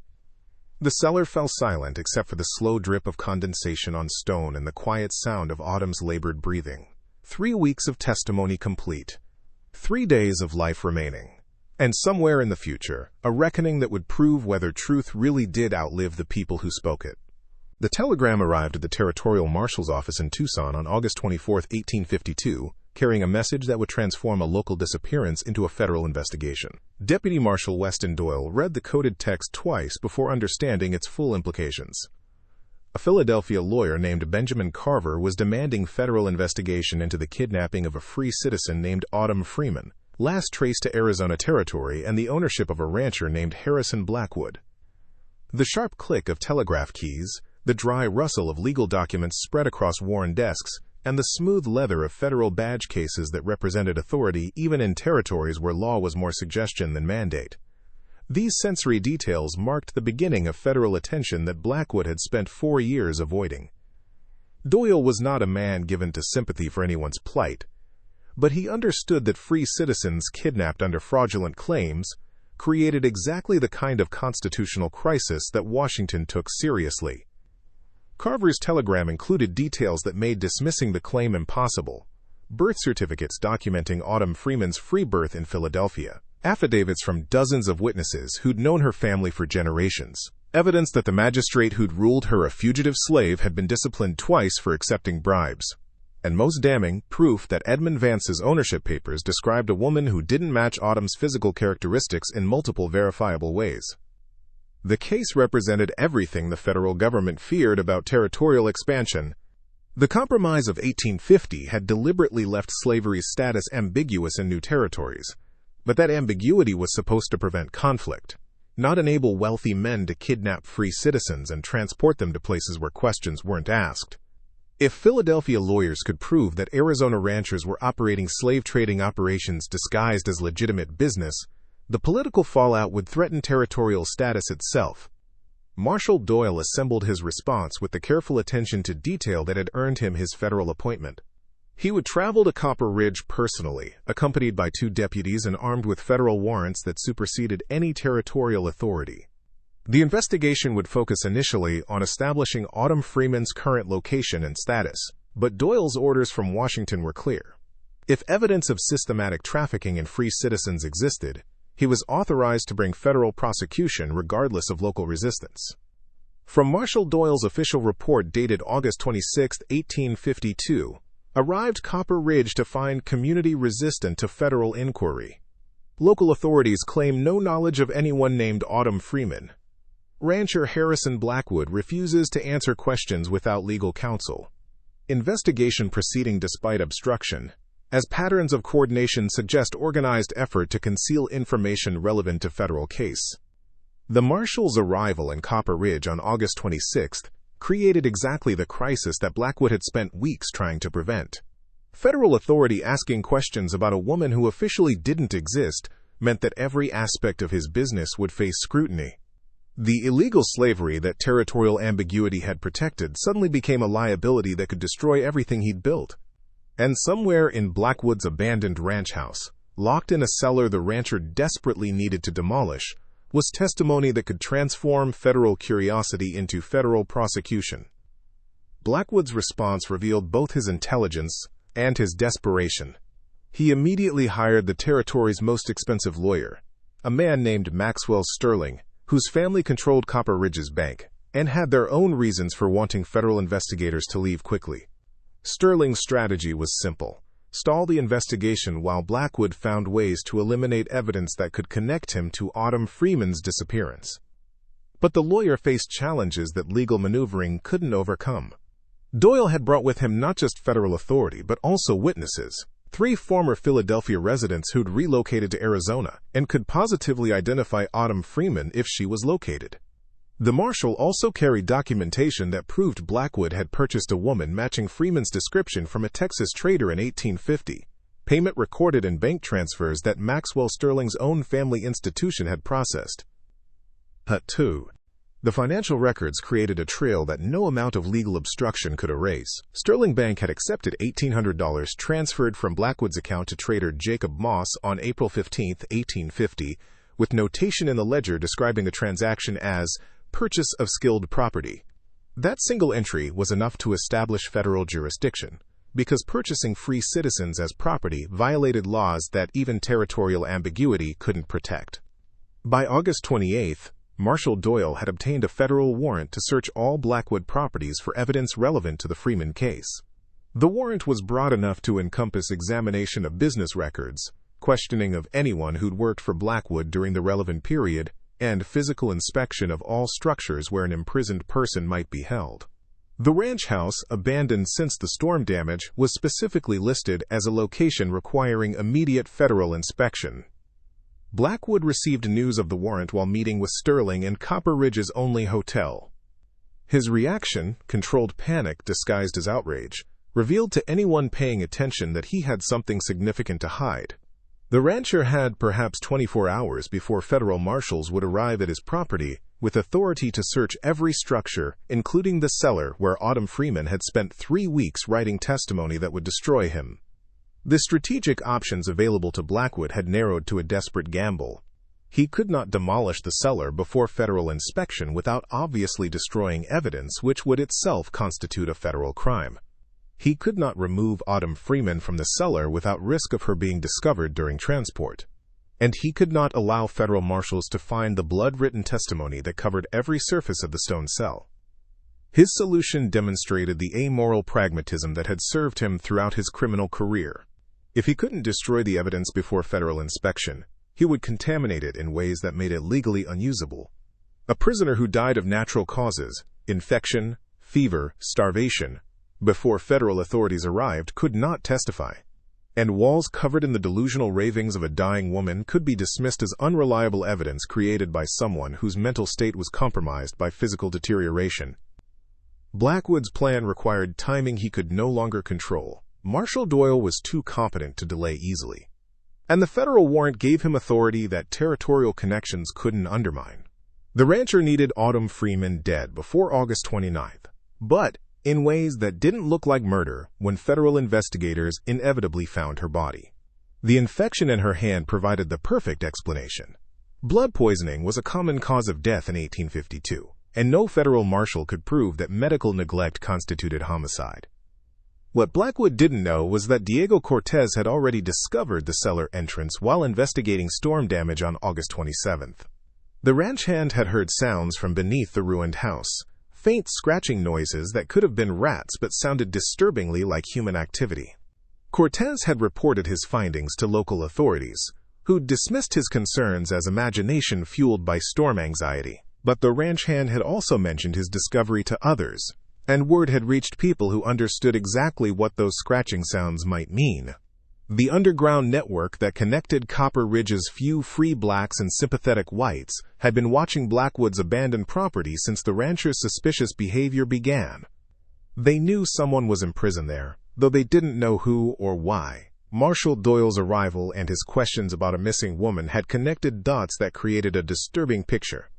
The cellar fell silent except for the slow drip of condensation on stone and the quiet sound of Autumn's labored breathing. 3 weeks of testimony complete. 3 days of life remaining. And somewhere in the future, a reckoning that would prove whether truth really did outlive the people who spoke it. The telegram arrived at the Territorial Marshal's office in Tucson on August 24, 1852, carrying a message that would transform a local disappearance into a federal investigation. Deputy Marshal Weston Doyle read the coded text twice before understanding its full implications. A Philadelphia lawyer named Benjamin Carver was demanding federal investigation into the kidnapping of a free citizen named Autumn Freeman, last traced to Arizona territory, and the ownership of a rancher named Harrison Blackwood. The sharp click of telegraph keys, the dry rustle of legal documents spread across worn desks, and the smooth leather of federal badge cases that represented authority even in territories where law was more suggestion than mandate. These sensory details marked the beginning of federal attention that Blackwood had spent 4 years avoiding. Doyle was not a man given to sympathy for anyone's plight, but he understood that free citizens kidnapped under fraudulent claims created exactly the kind of constitutional crisis that Washington took seriously. Carver's telegram included details that made dismissing the claim impossible: birth certificates documenting Autumn Freeman's free birth in Philadelphia, affidavits from dozens of witnesses who'd known her family for generations, evidence that the magistrate who'd ruled her a fugitive slave had been disciplined twice for accepting bribes, and most damning, proof that Edmund Vance's ownership papers described a woman who didn't match Autumn's physical characteristics in multiple verifiable ways. The case represented everything the federal government feared about territorial expansion. The Compromise of 1850 had deliberately left slavery's status ambiguous in new territories, but that ambiguity was supposed to prevent conflict, not enable wealthy men to kidnap free citizens and transport them to places where questions weren't asked. If Philadelphia lawyers could prove that Arizona ranchers were operating slave trading operations disguised as legitimate business, the political fallout would threaten territorial status itself. Marshal Doyle assembled his response with the careful attention to detail that had earned him his federal appointment. He would travel to Copper Ridge personally, accompanied by 2 deputies and armed with federal warrants that superseded any territorial authority. The investigation would focus initially on establishing Autumn Freeman's current location and status, but Doyle's orders from Washington were clear. If evidence of systematic trafficking in free citizens existed, he was authorized to bring federal prosecution regardless of local resistance. From Marshal Doyle's official report dated August 26, 1852, arrived Copper Ridge to find community resistant to federal inquiry. Local authorities claim no knowledge of anyone named Autumn Freeman. Rancher Harrison Blackwood refuses to answer questions without legal counsel. Investigation proceeding despite obstruction, as patterns of coordination suggest organized effort to conceal information relevant to federal case. The Marshal's arrival in Copper Ridge on August 26 created exactly the crisis that Blackwood had spent weeks trying to prevent. Federal authority asking questions about a woman who officially didn't exist meant that every aspect of his business would face scrutiny. The illegal slavery that territorial ambiguity had protected suddenly became a liability that could destroy everything he'd built. And somewhere in Blackwood's abandoned ranch house, locked in a cellar the rancher desperately needed to demolish, was testimony that could transform federal curiosity into federal prosecution. Blackwood's response revealed both his intelligence and his desperation. He immediately hired the territory's most expensive lawyer, a man named Maxwell Sterling, whose family controlled Copper Ridge's bank and had their own reasons for wanting federal investigators to leave quickly. Sterling's strategy was simple: stall the investigation while Blackwood found ways to eliminate evidence that could connect him to Autumn Freeman's disappearance. But the lawyer faced challenges that legal maneuvering couldn't overcome. Doyle had brought with him not just federal authority but also witnesses, 3 former Philadelphia residents who'd relocated to Arizona and could positively identify Autumn Freeman if she was located. The marshal also carried documentation that proved Blackwood had purchased a woman matching Freeman's description from a Texas trader in 1850, payment recorded in bank transfers that Maxwell Sterling's own family institution had processed. Hut 2. The financial records created a trail that no amount of legal obstruction could erase. Sterling Bank had accepted $1,800 transferred from Blackwood's account to trader Jacob Moss on April 15, 1850, with notation in the ledger describing the transaction as purchase of skilled property. That single entry was enough to establish federal jurisdiction, because purchasing free citizens as property violated laws that even territorial ambiguity couldn't protect. By August 28th, Marshal Doyle had obtained a federal warrant to search all Blackwood properties for evidence relevant to the Freeman case. The warrant was broad enough to encompass examination of business records, questioning of anyone who'd worked for Blackwood during the relevant period, and physical inspection of all structures where an imprisoned person might be held. The ranch house, abandoned since the storm damage, was specifically listed as a location requiring immediate federal inspection. Blackwood received news of the warrant while meeting with Sterling in Copper Ridge's only hotel. His reaction, controlled panic disguised as outrage, revealed to anyone paying attention that he had something significant to hide. The rancher had perhaps 24 hours before federal marshals would arrive at his property, with authority to search every structure, including the cellar where Autumn Freeman had spent 3 weeks writing testimony that would destroy him. The strategic options available to Blackwood had narrowed to a desperate gamble. He could not demolish the cellar before federal inspection without obviously destroying evidence which would itself constitute a federal crime. He could not remove Autumn Freeman from the cellar without risk of her being discovered during transport. And he could not allow federal marshals to find the blood-written testimony that covered every surface of the stone cell. His solution demonstrated the amoral pragmatism that had served him throughout his criminal career. If he couldn't destroy the evidence before federal inspection, he would contaminate it in ways that made it legally unusable. A prisoner who died of natural causes, infection, fever, starvation, before federal authorities arrived could not testify. And walls covered in the delusional ravings of a dying woman could be dismissed as unreliable evidence created by someone whose mental state was compromised by physical deterioration. Blackwood's plan required timing he could no longer control. Marshal Doyle was too competent to delay easily. And the federal warrant gave him authority that territorial connections couldn't undermine. The rancher needed Autumn Freeman dead before August 29th, but in ways that didn't look like murder when federal investigators inevitably found her body. The infection in her hand provided the perfect explanation. Blood poisoning was a common cause of death in 1852, and no federal marshal could prove that medical neglect constituted homicide. What Blackwood didn't know was that Diego Cortez had already discovered the cellar entrance while investigating storm damage on August 27th. The ranch hand had heard sounds from beneath the ruined house, faint scratching noises that could have been rats but sounded disturbingly like human activity. Cortez had reported his findings to local authorities, who'd dismissed his concerns as imagination fueled by storm anxiety. But the ranch hand had also mentioned his discovery to others, and word had reached people who understood exactly what those scratching sounds might mean. The underground network that connected Copper Ridge's few free blacks and sympathetic whites had been watching Blackwood's abandoned property since the rancher's suspicious behavior began. They knew someone was imprisoned there, though they didn't know who or why. Marshall Doyle's arrival and his questions about a missing woman had connected dots that created a disturbing picture.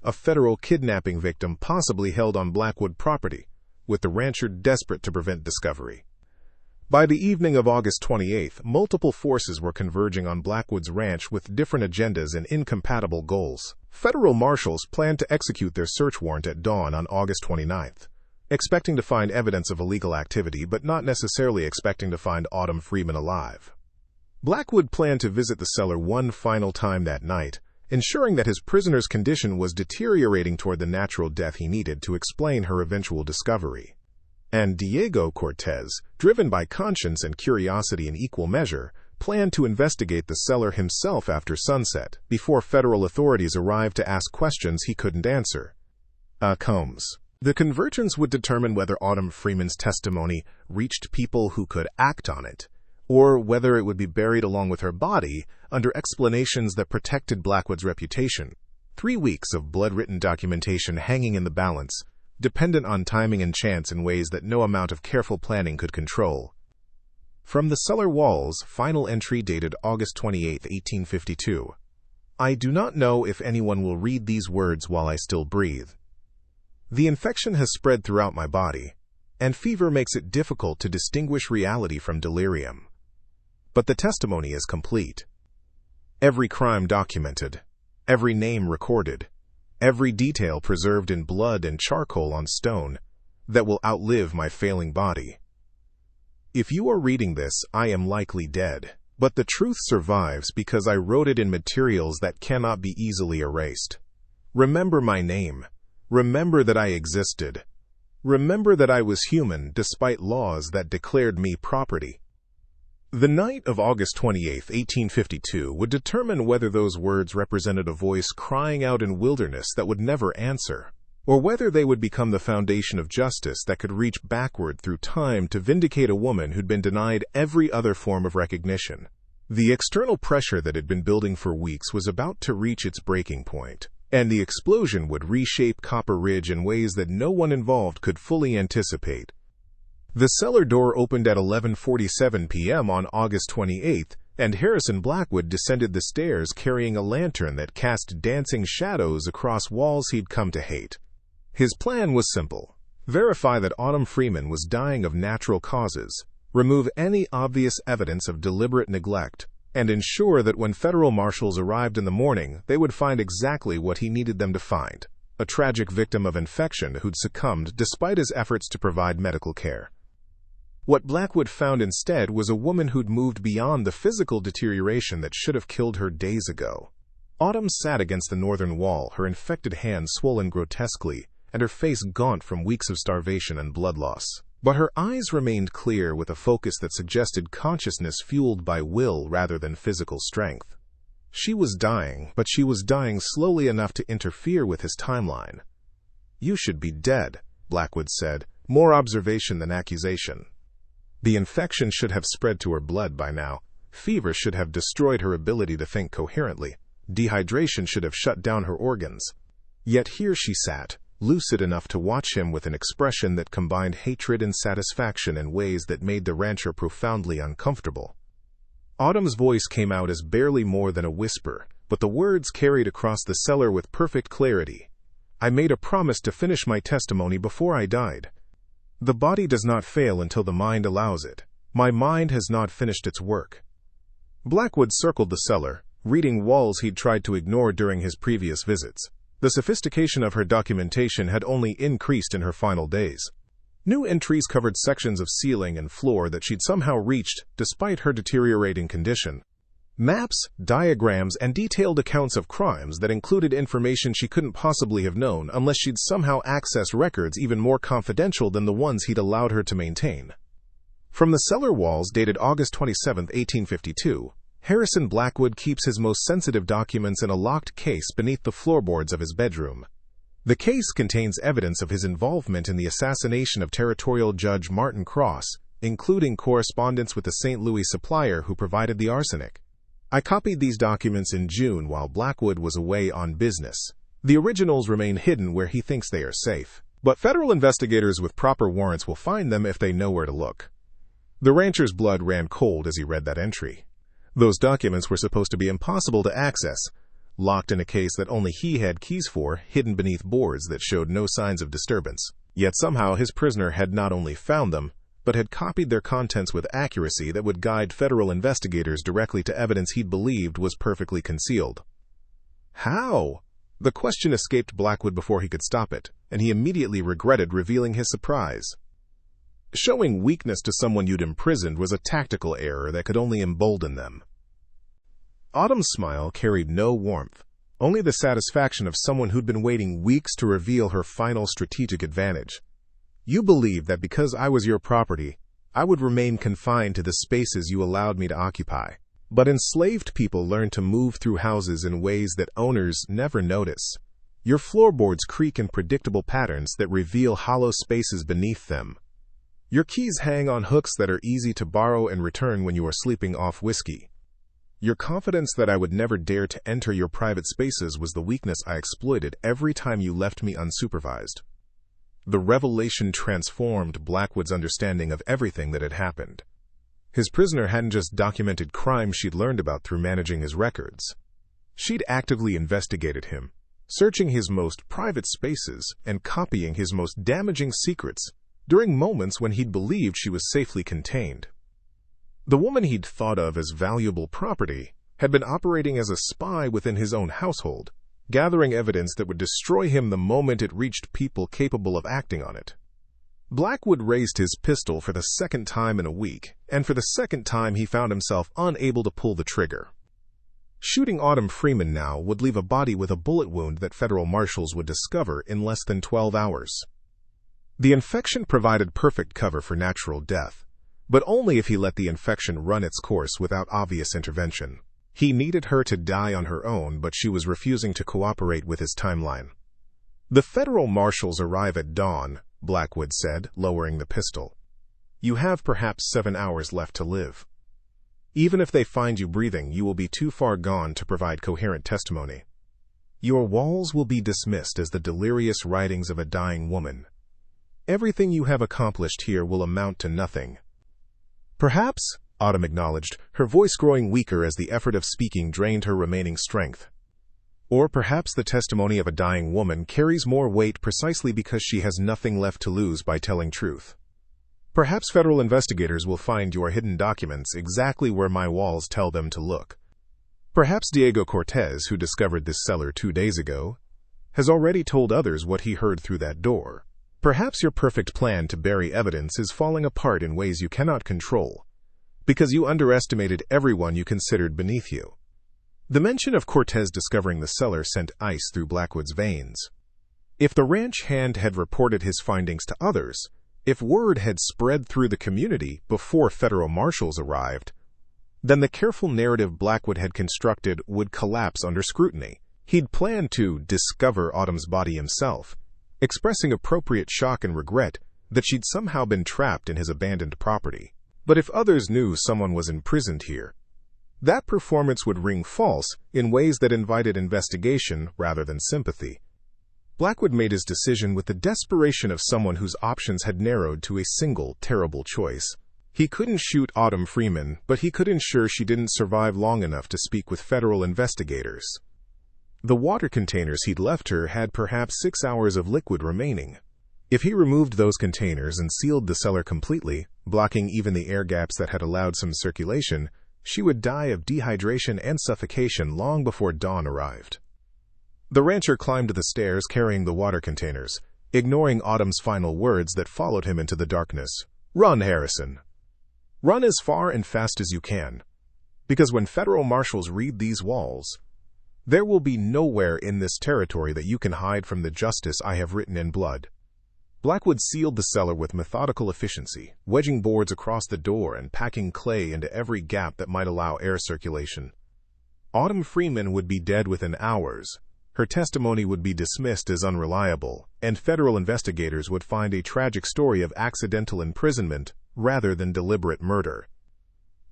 A federal kidnapping victim possibly held on Blackwood property, with the rancher desperate to prevent discovery. By the evening of August 28th, multiple forces were converging on Blackwood's ranch with different agendas and incompatible goals. Federal marshals planned to execute their search warrant at dawn on August 29th, expecting to find evidence of illegal activity but not necessarily expecting to find Autumn Freeman alive. Blackwood planned to visit the cellar one final time that night, ensuring that his prisoner's condition was deteriorating toward the natural death he needed to explain her eventual discovery. And Diego Cortez, driven by conscience and curiosity in equal measure, planned to investigate the cellar himself after sunset, before federal authorities arrived to ask questions he couldn't answer. Combs. The convergence would determine whether Autumn Freeman's testimony reached people who could act on it, or whether it would be buried along with her body under explanations that protected Blackwood's reputation. 3 weeks of blood-written documentation hanging in the balance, dependent on timing and chance in ways that no amount of careful planning could control. From the cellar walls, final entry dated August 28, 1852. I do not know if anyone will read these words while I still breathe. The infection has spread throughout my body, and fever makes it difficult to distinguish reality from delirium. But the testimony is complete. Every crime documented, every name recorded, every detail preserved in blood and charcoal on stone that will outlive my failing body. If you are reading this, I am likely dead, but the truth survives because I wrote it in materials that cannot be easily erased. Remember my name. Remember that I existed. Remember that I was human despite laws that declared me property. The night of August 28, 1852, would determine whether those words represented a voice crying out in wilderness that would never answer, or whether they would become the foundation of justice that could reach backward through time to vindicate a woman who'd been denied every other form of recognition. The external pressure that had been building for weeks was about to reach its breaking point, and the explosion would reshape Copper Ridge in ways that no one involved could fully anticipate. The cellar door opened at 11:47 p.m. on August 28th, and Harrison Blackwood descended the stairs carrying a lantern that cast dancing shadows across walls he'd come to hate. His plan was simple: verify that Autumn Freeman was dying of natural causes, remove any obvious evidence of deliberate neglect, and ensure that when federal marshals arrived in the morning, they would find exactly what he needed them to find: a tragic victim of infection who'd succumbed despite his efforts to provide medical care. What Blackwood found instead was a woman who'd moved beyond the physical deterioration that should have killed her days ago. Autumn sat against the northern wall, her infected hands swollen grotesquely, and her face gaunt from weeks of starvation and blood loss. But her eyes remained clear with a focus that suggested consciousness fueled by will rather than physical strength. She was dying, but she was dying slowly enough to interfere with his timeline. "You should be dead," Blackwood said, more observation than accusation. The infection should have spread to her blood by now. Fever should have destroyed her ability to think coherently. Dehydration should have shut down her organs. Yet here she sat, lucid enough to watch him with an expression that combined hatred and satisfaction in ways that made the rancher profoundly uncomfortable. Autumn's voice came out as barely more than a whisper, but the words carried across the cellar with perfect clarity. "I made a promise to finish my testimony before I died. The body does not fail until the mind allows it. My mind has not finished its work." Blackwood circled the cellar, reading walls he'd tried to ignore during his previous visits. The sophistication of her documentation had only increased in her final days. New entries covered sections of ceiling and floor that she'd somehow reached despite her deteriorating condition. Maps, diagrams, and detailed accounts of crimes that included information she couldn't possibly have known unless she'd somehow accessed records even more confidential than the ones he'd allowed her to maintain. From the cellar walls dated August 27, 1852, Harrison Blackwood keeps his most sensitive documents in a locked case beneath the floorboards of his bedroom. The case contains evidence of his involvement in the assassination of Territorial Judge Martin Cross, including correspondence with the St. Louis supplier who provided the arsenic. I copied these documents in June while Blackwood was away on business. The originals remain hidden where he thinks they are safe, but federal investigators with proper warrants will find them if they know where to look. The rancher's blood ran cold as he read that entry. Those documents were supposed to be impossible to access, locked in a case that only he had keys for, hidden beneath boards that showed no signs of disturbance. Yet somehow his prisoner had not only found them, but had copied their contents with accuracy that would guide federal investigators directly to evidence he'd believed was perfectly concealed. How? The question escaped Blackwood before he could stop it, and he immediately regretted revealing his surprise. Showing weakness to someone you'd imprisoned was a tactical error that could only embolden them. Autumn's smile carried no warmth, only the satisfaction of someone who'd been waiting weeks to reveal her final strategic advantage. You believed that because I was your property, I would remain confined to the spaces you allowed me to occupy. But enslaved people learn to move through houses in ways that owners never notice. Your floorboards creak in predictable patterns that reveal hollow spaces beneath them. Your keys hang on hooks that are easy to borrow and return when you are sleeping off whiskey. Your confidence that I would never dare to enter your private spaces was the weakness I exploited every time you left me unsupervised. The revelation transformed Blackwood's understanding of everything that had happened. His prisoner hadn't just documented crimes she'd learned about through managing his records. She'd actively investigated him, searching his most private spaces and copying his most damaging secrets during moments when he'd believed she was safely contained. The woman he'd thought of as valuable property had been operating as a spy within his own household, gathering evidence that would destroy him the moment it reached people capable of acting on it. Blackwood raised his pistol for the second time in a week, and for the second time he found himself unable to pull the trigger. Shooting Autumn Freeman now would leave a body with a bullet wound that federal marshals would discover in less than 12 hours. The infection provided perfect cover for natural death, but only if he let the infection run its course without obvious intervention. He needed her to die on her own, but she was refusing to cooperate with his timeline. The federal marshals arrive at dawn, Blackwood said, lowering the pistol. You have perhaps 7 hours left to live. Even if they find you breathing, you will be too far gone to provide coherent testimony. Your walls will be dismissed as the delirious writings of a dying woman. Everything you have accomplished here will amount to nothing. Perhaps, Autumn acknowledged, her voice growing weaker as the effort of speaking drained her remaining strength. Or perhaps the testimony of a dying woman carries more weight precisely because she has nothing left to lose by telling truth. Perhaps federal investigators will find your hidden documents exactly where my walls tell them to look. Perhaps Diego Cortez, who discovered this cellar 2 days ago, has already told others what he heard through that door. Perhaps your perfect plan to bury evidence is falling apart in ways you cannot control, because you underestimated everyone you considered beneath you. The mention of Cortez discovering the cellar sent ice through Blackwood's veins. If the ranch hand had reported his findings to others, if word had spread through the community before federal marshals arrived, then the careful narrative Blackwood had constructed would collapse under scrutiny. He'd planned to discover Autumn's body himself, expressing appropriate shock and regret that she'd somehow been trapped in his abandoned property. But if others knew someone was imprisoned here, that performance would ring false in ways that invited investigation rather than sympathy. Blackwood made his decision with the desperation of someone whose options had narrowed to a single terrible choice. He couldn't shoot Autumn Freeman, but he could ensure she didn't survive long enough to speak with federal investigators. The water containers he'd left her had perhaps 6 hours of liquid remaining. If he removed those containers and sealed the cellar completely, blocking even the air gaps that had allowed some circulation, she would die of dehydration and suffocation long before dawn arrived. The rancher climbed the stairs carrying the water containers, ignoring Autumn's final words that followed him into the darkness. Run, Harrison. Run as far and fast as you can. Because when federal marshals read these walls, there will be nowhere in this territory that you can hide from the justice I have written in blood. Blackwood sealed the cellar with methodical efficiency, wedging boards across the door and packing clay into every gap that might allow air circulation. Autumn Freeman would be dead within hours, her testimony would be dismissed as unreliable, and federal investigators would find a tragic story of accidental imprisonment rather than deliberate murder.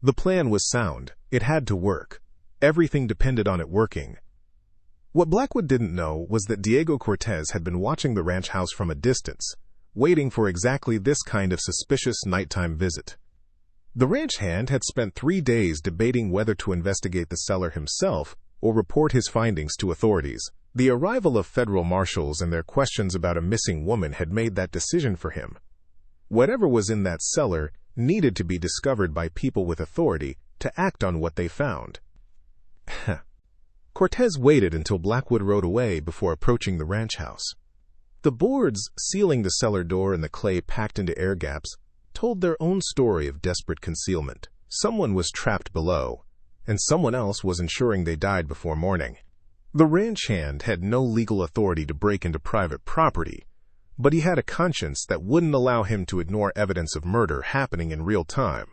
The plan was sound. It had to work. Everything depended on it working. What Blackwood didn't know was that Diego Cortez had been watching the ranch house from a distance, waiting for exactly this kind of suspicious nighttime visit. The ranch hand had spent 3 days debating whether to investigate the cellar himself or report his findings to authorities. The arrival of federal marshals and their questions about a missing woman had made that decision for him. Whatever was in that cellar needed to be discovered by people with authority to act on what they found. Cortez waited until Blackwood rode away before approaching the ranch house. The boards sealing the cellar door and the clay packed into air gaps told their own story of desperate concealment. Someone was trapped below, and someone else was ensuring they died before morning. The ranch hand had no legal authority to break into private property, but he had a conscience that wouldn't allow him to ignore evidence of murder happening in real time.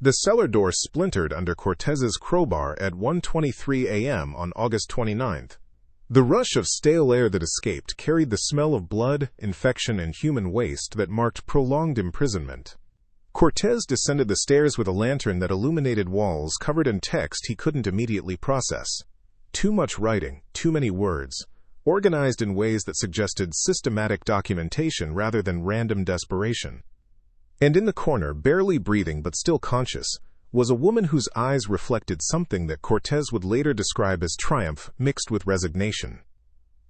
The cellar door splintered under Cortez's crowbar at 1:23 a.m. on August 29th. The rush of stale air that escaped carried the smell of blood, infection, and human waste that marked prolonged imprisonment. Cortez descended the stairs with a lantern that illuminated walls covered in text he couldn't immediately process. Too much writing, too many words, organized in ways that suggested systematic documentation rather than random desperation. And in the corner, barely breathing but still conscious, was a woman whose eyes reflected something that Cortez would later describe as triumph mixed with resignation.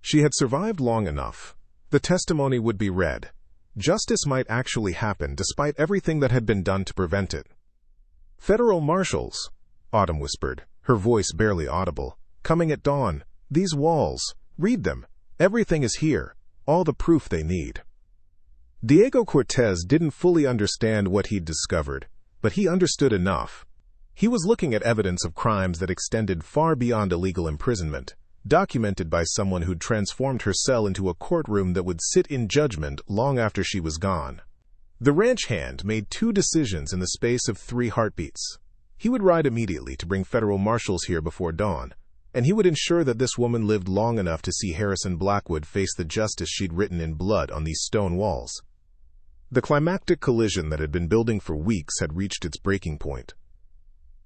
She had survived long enough. The testimony would be read. Justice might actually happen despite everything that had been done to prevent it. "Federal marshals," Autumn whispered, her voice barely audible, "coming at dawn. These walls. Read them. Everything is here. All the proof they need." Diego Cortez didn't fully understand what he'd discovered, but he understood enough. He was looking at evidence of crimes that extended far beyond illegal imprisonment, documented by someone who'd transformed her cell into a courtroom that would sit in judgment long after she was gone. The ranch hand made 2 decisions in the space of 3 heartbeats. He would ride immediately to bring federal marshals here before dawn, and he would ensure that this woman lived long enough to see Harrison Blackwood face the justice she'd written in blood on these stone walls. The climactic collision that had been building for weeks had reached its breaking point.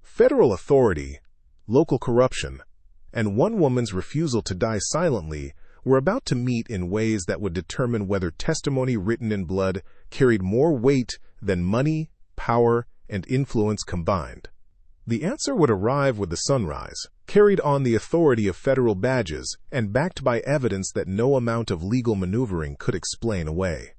Federal authority, local corruption, and one woman's refusal to die silently were about to meet in ways that would determine whether testimony written in blood carried more weight than money, power, and influence combined. The answer would arrive with the sunrise, carried on the authority of federal badges and backed by evidence that no amount of legal maneuvering could explain away.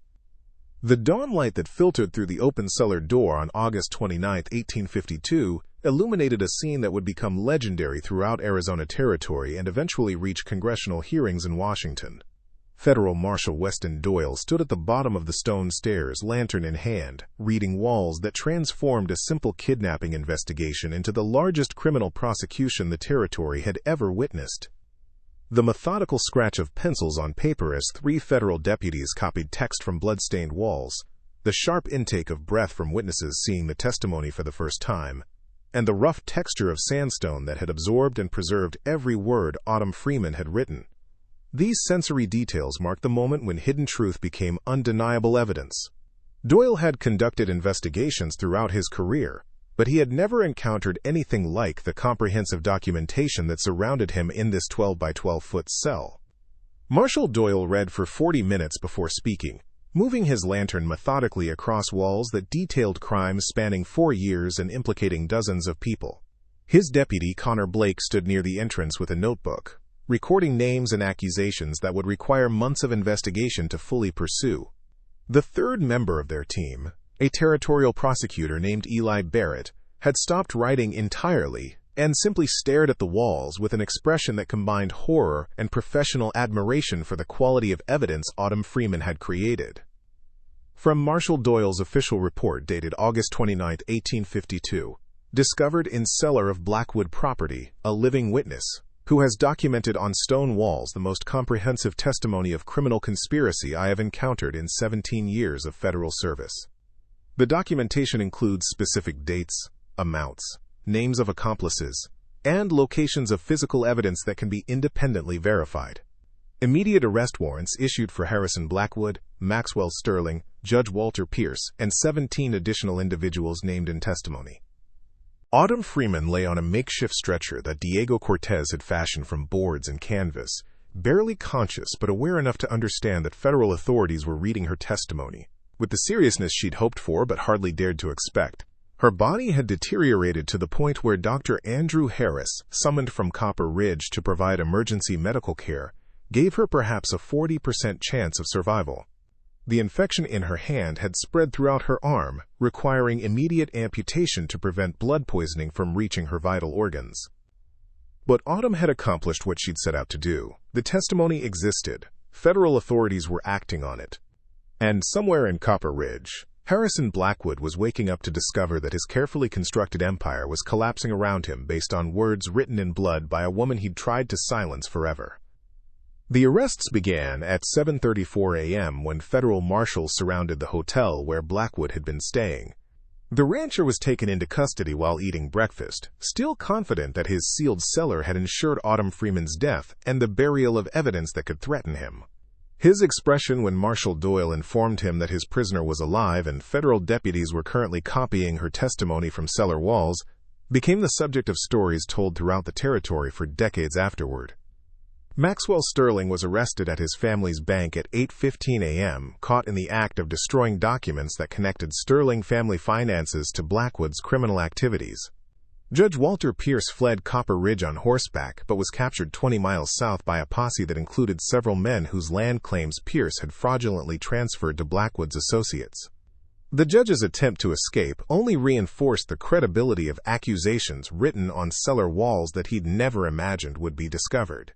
The dawnlight that filtered through the open cellar door on August 29, 1852, illuminated a scene that would become legendary throughout Arizona Territory and eventually reach congressional hearings in Washington. Federal Marshal Weston Doyle stood at the bottom of the stone stairs, lantern in hand, reading walls that transformed a simple kidnapping investigation into the largest criminal prosecution the territory had ever witnessed. The methodical scratch of pencils on paper as 3 federal deputies copied text from blood-stained walls, the sharp intake of breath from witnesses seeing the testimony for the first time, and the rough texture of sandstone that had absorbed and preserved every word Autumn Freeman had written. These sensory details marked the moment when hidden truth became undeniable evidence. Doyle had conducted investigations throughout his career, but he had never encountered anything like the comprehensive documentation that surrounded him in this 12 by 12-foot cell. Marshal Doyle read for 40 minutes before speaking, moving his lantern methodically across walls that detailed crimes spanning 4 years and implicating dozens of people. His deputy, Connor Blake, stood near the entrance with a notebook, recording names and accusations that would require months of investigation to fully pursue. The third member of their team, a territorial prosecutor named Eli Barrett, had stopped writing entirely and simply stared at the walls with an expression that combined horror and professional admiration for the quality of evidence Autumn Freeman had created. From Marshal Doyle's official report dated August 29, 1852, discovered in cellar of Blackwood property, a living witness, who has documented on stone walls the most comprehensive testimony of criminal conspiracy I have encountered in 17 years of federal service. The documentation includes specific dates, amounts, names of accomplices, and locations of physical evidence that can be independently verified. Immediate arrest warrants issued for Harrison Blackwood, Maxwell Sterling, Judge Walter Pierce, and 17 additional individuals named in testimony. Autumn Freeman lay on a makeshift stretcher that Diego Cortez had fashioned from boards and canvas, barely conscious but aware enough to understand that federal authorities were reading her testimony with the seriousness she'd hoped for but hardly dared to expect. Her body had deteriorated to the point where Dr. Andrew Harris, summoned from Copper Ridge to provide emergency medical care, gave her perhaps a 40% chance of survival. The infection in her hand had spread throughout her arm, requiring immediate amputation to prevent blood poisoning from reaching her vital organs. But Autumn had accomplished what she'd set out to do. The testimony existed. Federal authorities were acting on it. And somewhere in Copper Ridge, Harrison Blackwood was waking up to discover that his carefully constructed empire was collapsing around him based on words written in blood by a woman he'd tried to silence forever. The arrests began at 7:34 a.m. when federal marshals surrounded the hotel where Blackwood had been staying. The rancher was taken into custody while eating breakfast, still confident that his sealed cellar had ensured Autumn Freeman's death and the burial of evidence that could threaten him. His expression when Marshal Doyle informed him that his prisoner was alive and federal deputies were currently copying her testimony from cellar walls became the subject of stories told throughout the territory for decades afterward. Maxwell Sterling was arrested at his family's bank at 8:15 a.m., caught in the act of destroying documents that connected Sterling family finances to Blackwood's criminal activities. Judge Walter Pierce fled Copper Ridge on horseback, but was captured 20 miles south by a posse that included several men whose land claims Pierce had fraudulently transferred to Blackwood's associates. The judge's attempt to escape only reinforced the credibility of accusations written on cellar walls that he'd never imagined would be discovered.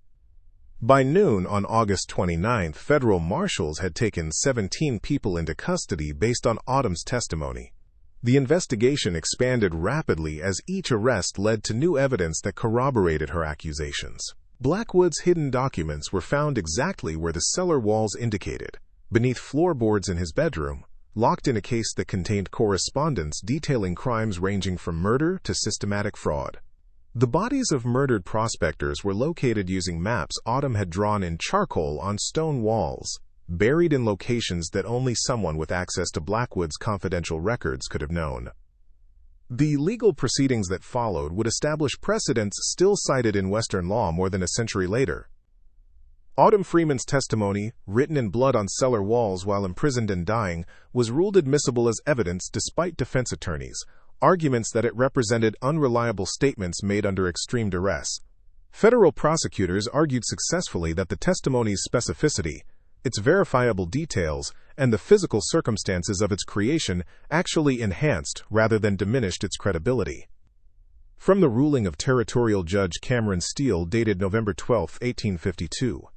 By noon on August 29, federal marshals had taken 17 people into custody based on Autumn's testimony. The investigation expanded rapidly as each arrest led to new evidence that corroborated her accusations. Blackwood's hidden documents were found exactly where the cellar walls indicated, beneath floorboards in his bedroom, locked in a case that contained correspondence detailing crimes ranging from murder to systematic fraud. The bodies of murdered prospectors were located using maps Autumn had drawn in charcoal on stone walls, buried in locations that only someone with access to Blackwood's confidential records could have known. The legal proceedings that followed would establish precedents still cited in Western law more than a century later. Autumn Freeman's testimony, written in blood on cellar walls while imprisoned and dying, was ruled admissible as evidence despite defense attorneys' arguments that it represented unreliable statements made under extreme duress. Federal prosecutors argued successfully that the testimony's specificity, its verifiable details, and the physical circumstances of its creation actually enhanced rather than diminished its credibility. From the ruling of Territorial Judge Cameron Steele dated November 12, 1852,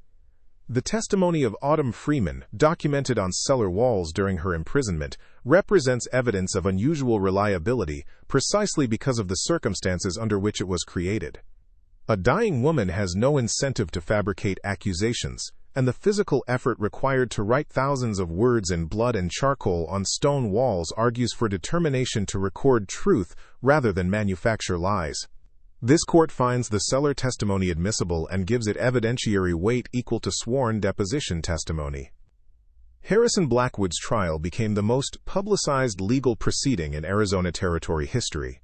the testimony of Autumn Freeman, documented on cellar walls during her imprisonment, represents evidence of unusual reliability precisely because of the circumstances under which it was created. A dying woman has no incentive to fabricate accusations, and the physical effort required to write thousands of words in blood and charcoal on stone walls argues for determination to record truth rather than manufacture lies. This court finds the cellar testimony admissible and gives it evidentiary weight equal to sworn deposition testimony. Harrison Blackwood's trial became the most publicized legal proceeding in Arizona Territory history.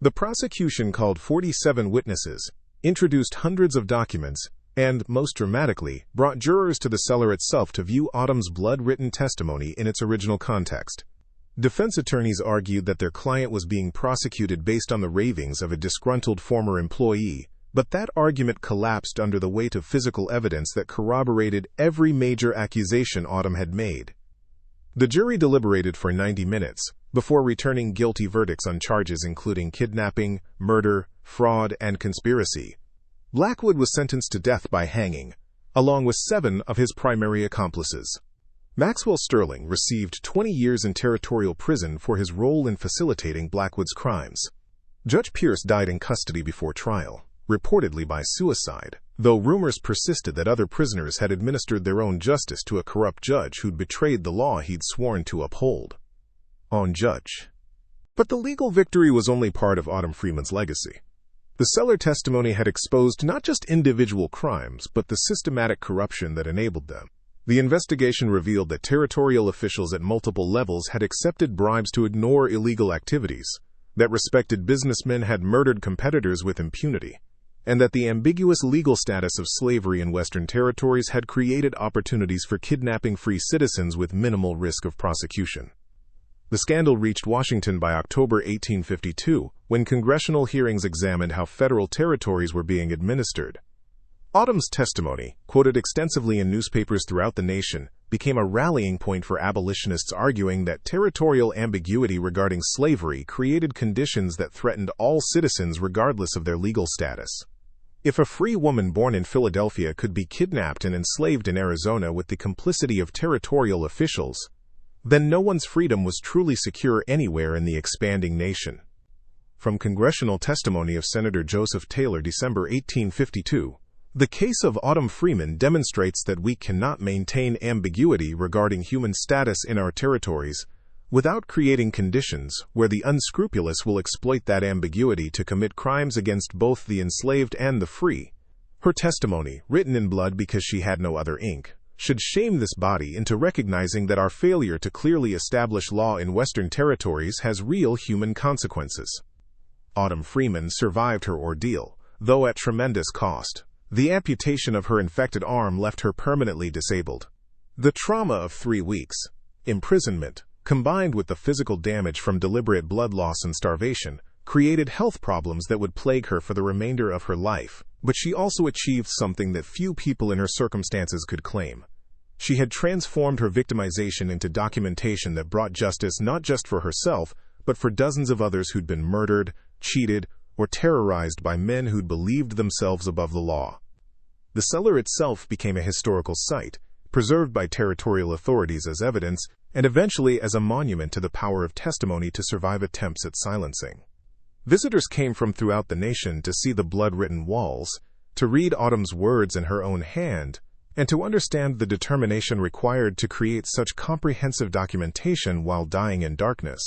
The prosecution called 47 witnesses, introduced hundreds of documents, and, most dramatically, brought jurors to the cellar itself to view Autumn's blood-written testimony in its original context. Defense attorneys argued that their client was being prosecuted based on the ravings of a disgruntled former employee, but that argument collapsed under the weight of physical evidence that corroborated every major accusation Autumn had made. The jury deliberated for 90 minutes, before returning guilty verdicts on charges including kidnapping, murder, fraud, and conspiracy. Blackwood was sentenced to death by hanging, along with 7 of his primary accomplices. Maxwell Sterling received 20 years in territorial prison for his role in facilitating Blackwood's crimes. Judge Pierce died in custody before trial, reportedly by suicide, though rumors persisted that other prisoners had administered their own justice to a corrupt judge who'd betrayed the law he'd sworn to uphold. On Judge. But the legal victory was only part of Autumn Freeman's legacy. The Cellar testimony had exposed not just individual crimes, but the systematic corruption that enabled them. The investigation revealed that territorial officials at multiple levels had accepted bribes to ignore illegal activities, that respected businessmen had murdered competitors with impunity, and that the ambiguous legal status of slavery in Western territories had created opportunities for kidnapping free citizens with minimal risk of prosecution. The scandal reached Washington by October 1852, when congressional hearings examined how federal territories were being administered. Autumn's testimony, quoted extensively in newspapers throughout the nation, became a rallying point for abolitionists arguing that territorial ambiguity regarding slavery created conditions that threatened all citizens regardless of their legal status. If a free woman born in Philadelphia could be kidnapped and enslaved in Arizona with the complicity of territorial officials, then no one's freedom was truly secure anywhere in the expanding nation. From congressional testimony of Senator Joseph Taylor, December 1852, the case of Autumn Freeman demonstrates that we cannot maintain ambiguity regarding human status in our territories without creating conditions where the unscrupulous will exploit that ambiguity to commit crimes against both the enslaved and the free. Her testimony, written in blood because she had no other ink, should shame this body into recognizing that our failure to clearly establish law in Western territories has real human consequences. Autumn Freeman survived her ordeal, though at tremendous cost. The amputation of her infected arm left her permanently disabled. The trauma of 3 weeks' imprisonment, combined with the physical damage from deliberate blood loss and starvation, created health problems that would plague her for the remainder of her life. But she also achieved something that few people in her circumstances could claim. She had transformed her victimization into documentation that brought justice not just for herself, but for dozens of others who'd been murdered, cheated, or terrorized by men who'd believed themselves above the law. The Cellar itself became a historical site, preserved by territorial authorities as evidence, and eventually as a monument to the power of testimony to survive attempts at silencing. Visitors came from throughout the nation to see the blood-written walls, to read Autumn's words in her own hand, and to understand the determination required to create such comprehensive documentation while dying in darkness.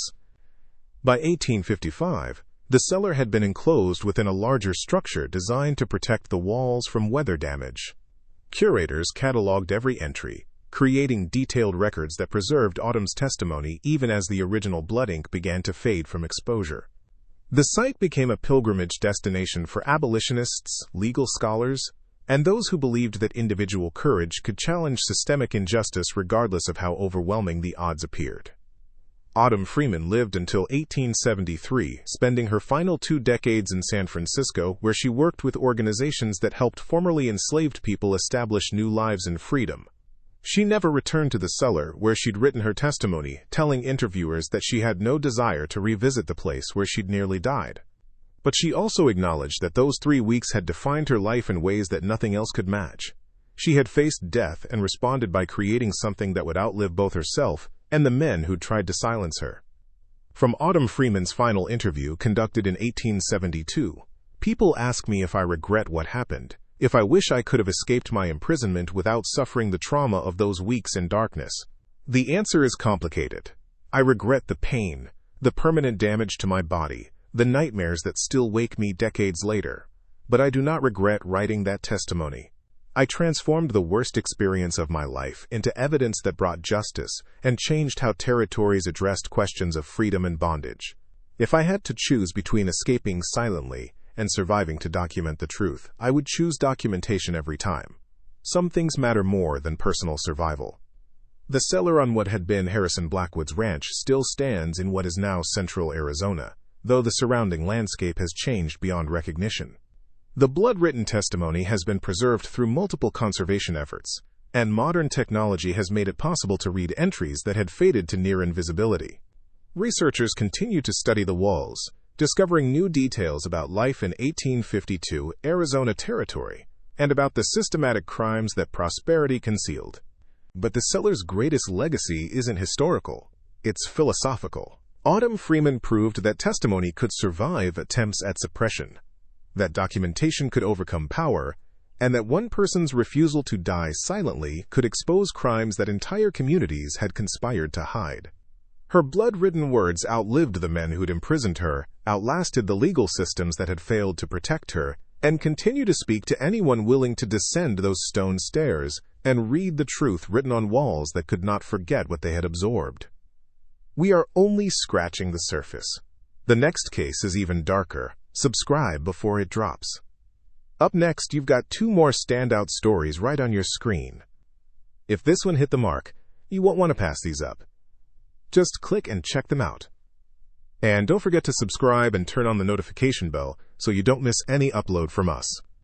By 1855, the Cellar had been enclosed within a larger structure designed to protect the walls from weather damage. Curators cataloged every entry, creating detailed records that preserved Autumn's testimony even as the original blood ink began to fade from exposure. The site became a pilgrimage destination for abolitionists, legal scholars, and those who believed that individual courage could challenge systemic injustice regardless of how overwhelming the odds appeared. Autumn Freeman lived until 1873, spending her final 2 decades in San Francisco, where she worked with organizations that helped formerly enslaved people establish new lives in freedom. She never returned to the Cellar, where she'd written her testimony, telling interviewers that she had no desire to revisit the place where she'd nearly died. But she also acknowledged that those 3 weeks had defined her life in ways that nothing else could match. She had faced death and responded by creating something that would outlive both herself and the men who'd tried to silence her. From Autumn Freeman's final interview conducted in 1872, "People ask me if I regret what happened, if I wish I could have escaped my imprisonment without suffering the trauma of those weeks in darkness. The answer is complicated. I regret the pain, the permanent damage to my body, the nightmares that still wake me decades later. But I do not regret writing that testimony. I transformed the worst experience of my life into evidence that brought justice and changed how territories addressed questions of freedom and bondage. If I had to choose between escaping silently and surviving to document the truth, I would choose documentation every time. Some things matter more than personal survival." The Cellar on what had been Harrison Blackwood's ranch still stands in what is now central Arizona, though the surrounding landscape has changed beyond recognition. The blood-written testimony has been preserved through multiple conservation efforts, and modern technology has made it possible to read entries that had faded to near invisibility. Researchers continue to study the walls, discovering new details about life in 1852 Arizona territory and about the systematic crimes that prosperity concealed. But the Cellar's greatest legacy isn't historical, it's philosophical. Autumn Freeman proved that testimony could survive attempts at suppression, that documentation could overcome power, and that one person's refusal to die silently could expose crimes that entire communities had conspired to hide. Her blood-ridden words outlived the men who'd imprisoned her, outlasted the legal systems that had failed to protect her, and continue to speak to anyone willing to descend those stone stairs and read the truth written on walls that could not forget what they had absorbed. We are only scratching the surface. The next case is even darker. Subscribe before it drops. Up next, you've got 2 more standout stories right on your screen. If this one hit the mark, you won't want to pass these up. Just click and check them out. And don't forget to subscribe and turn on the notification bell so you don't miss any upload from us.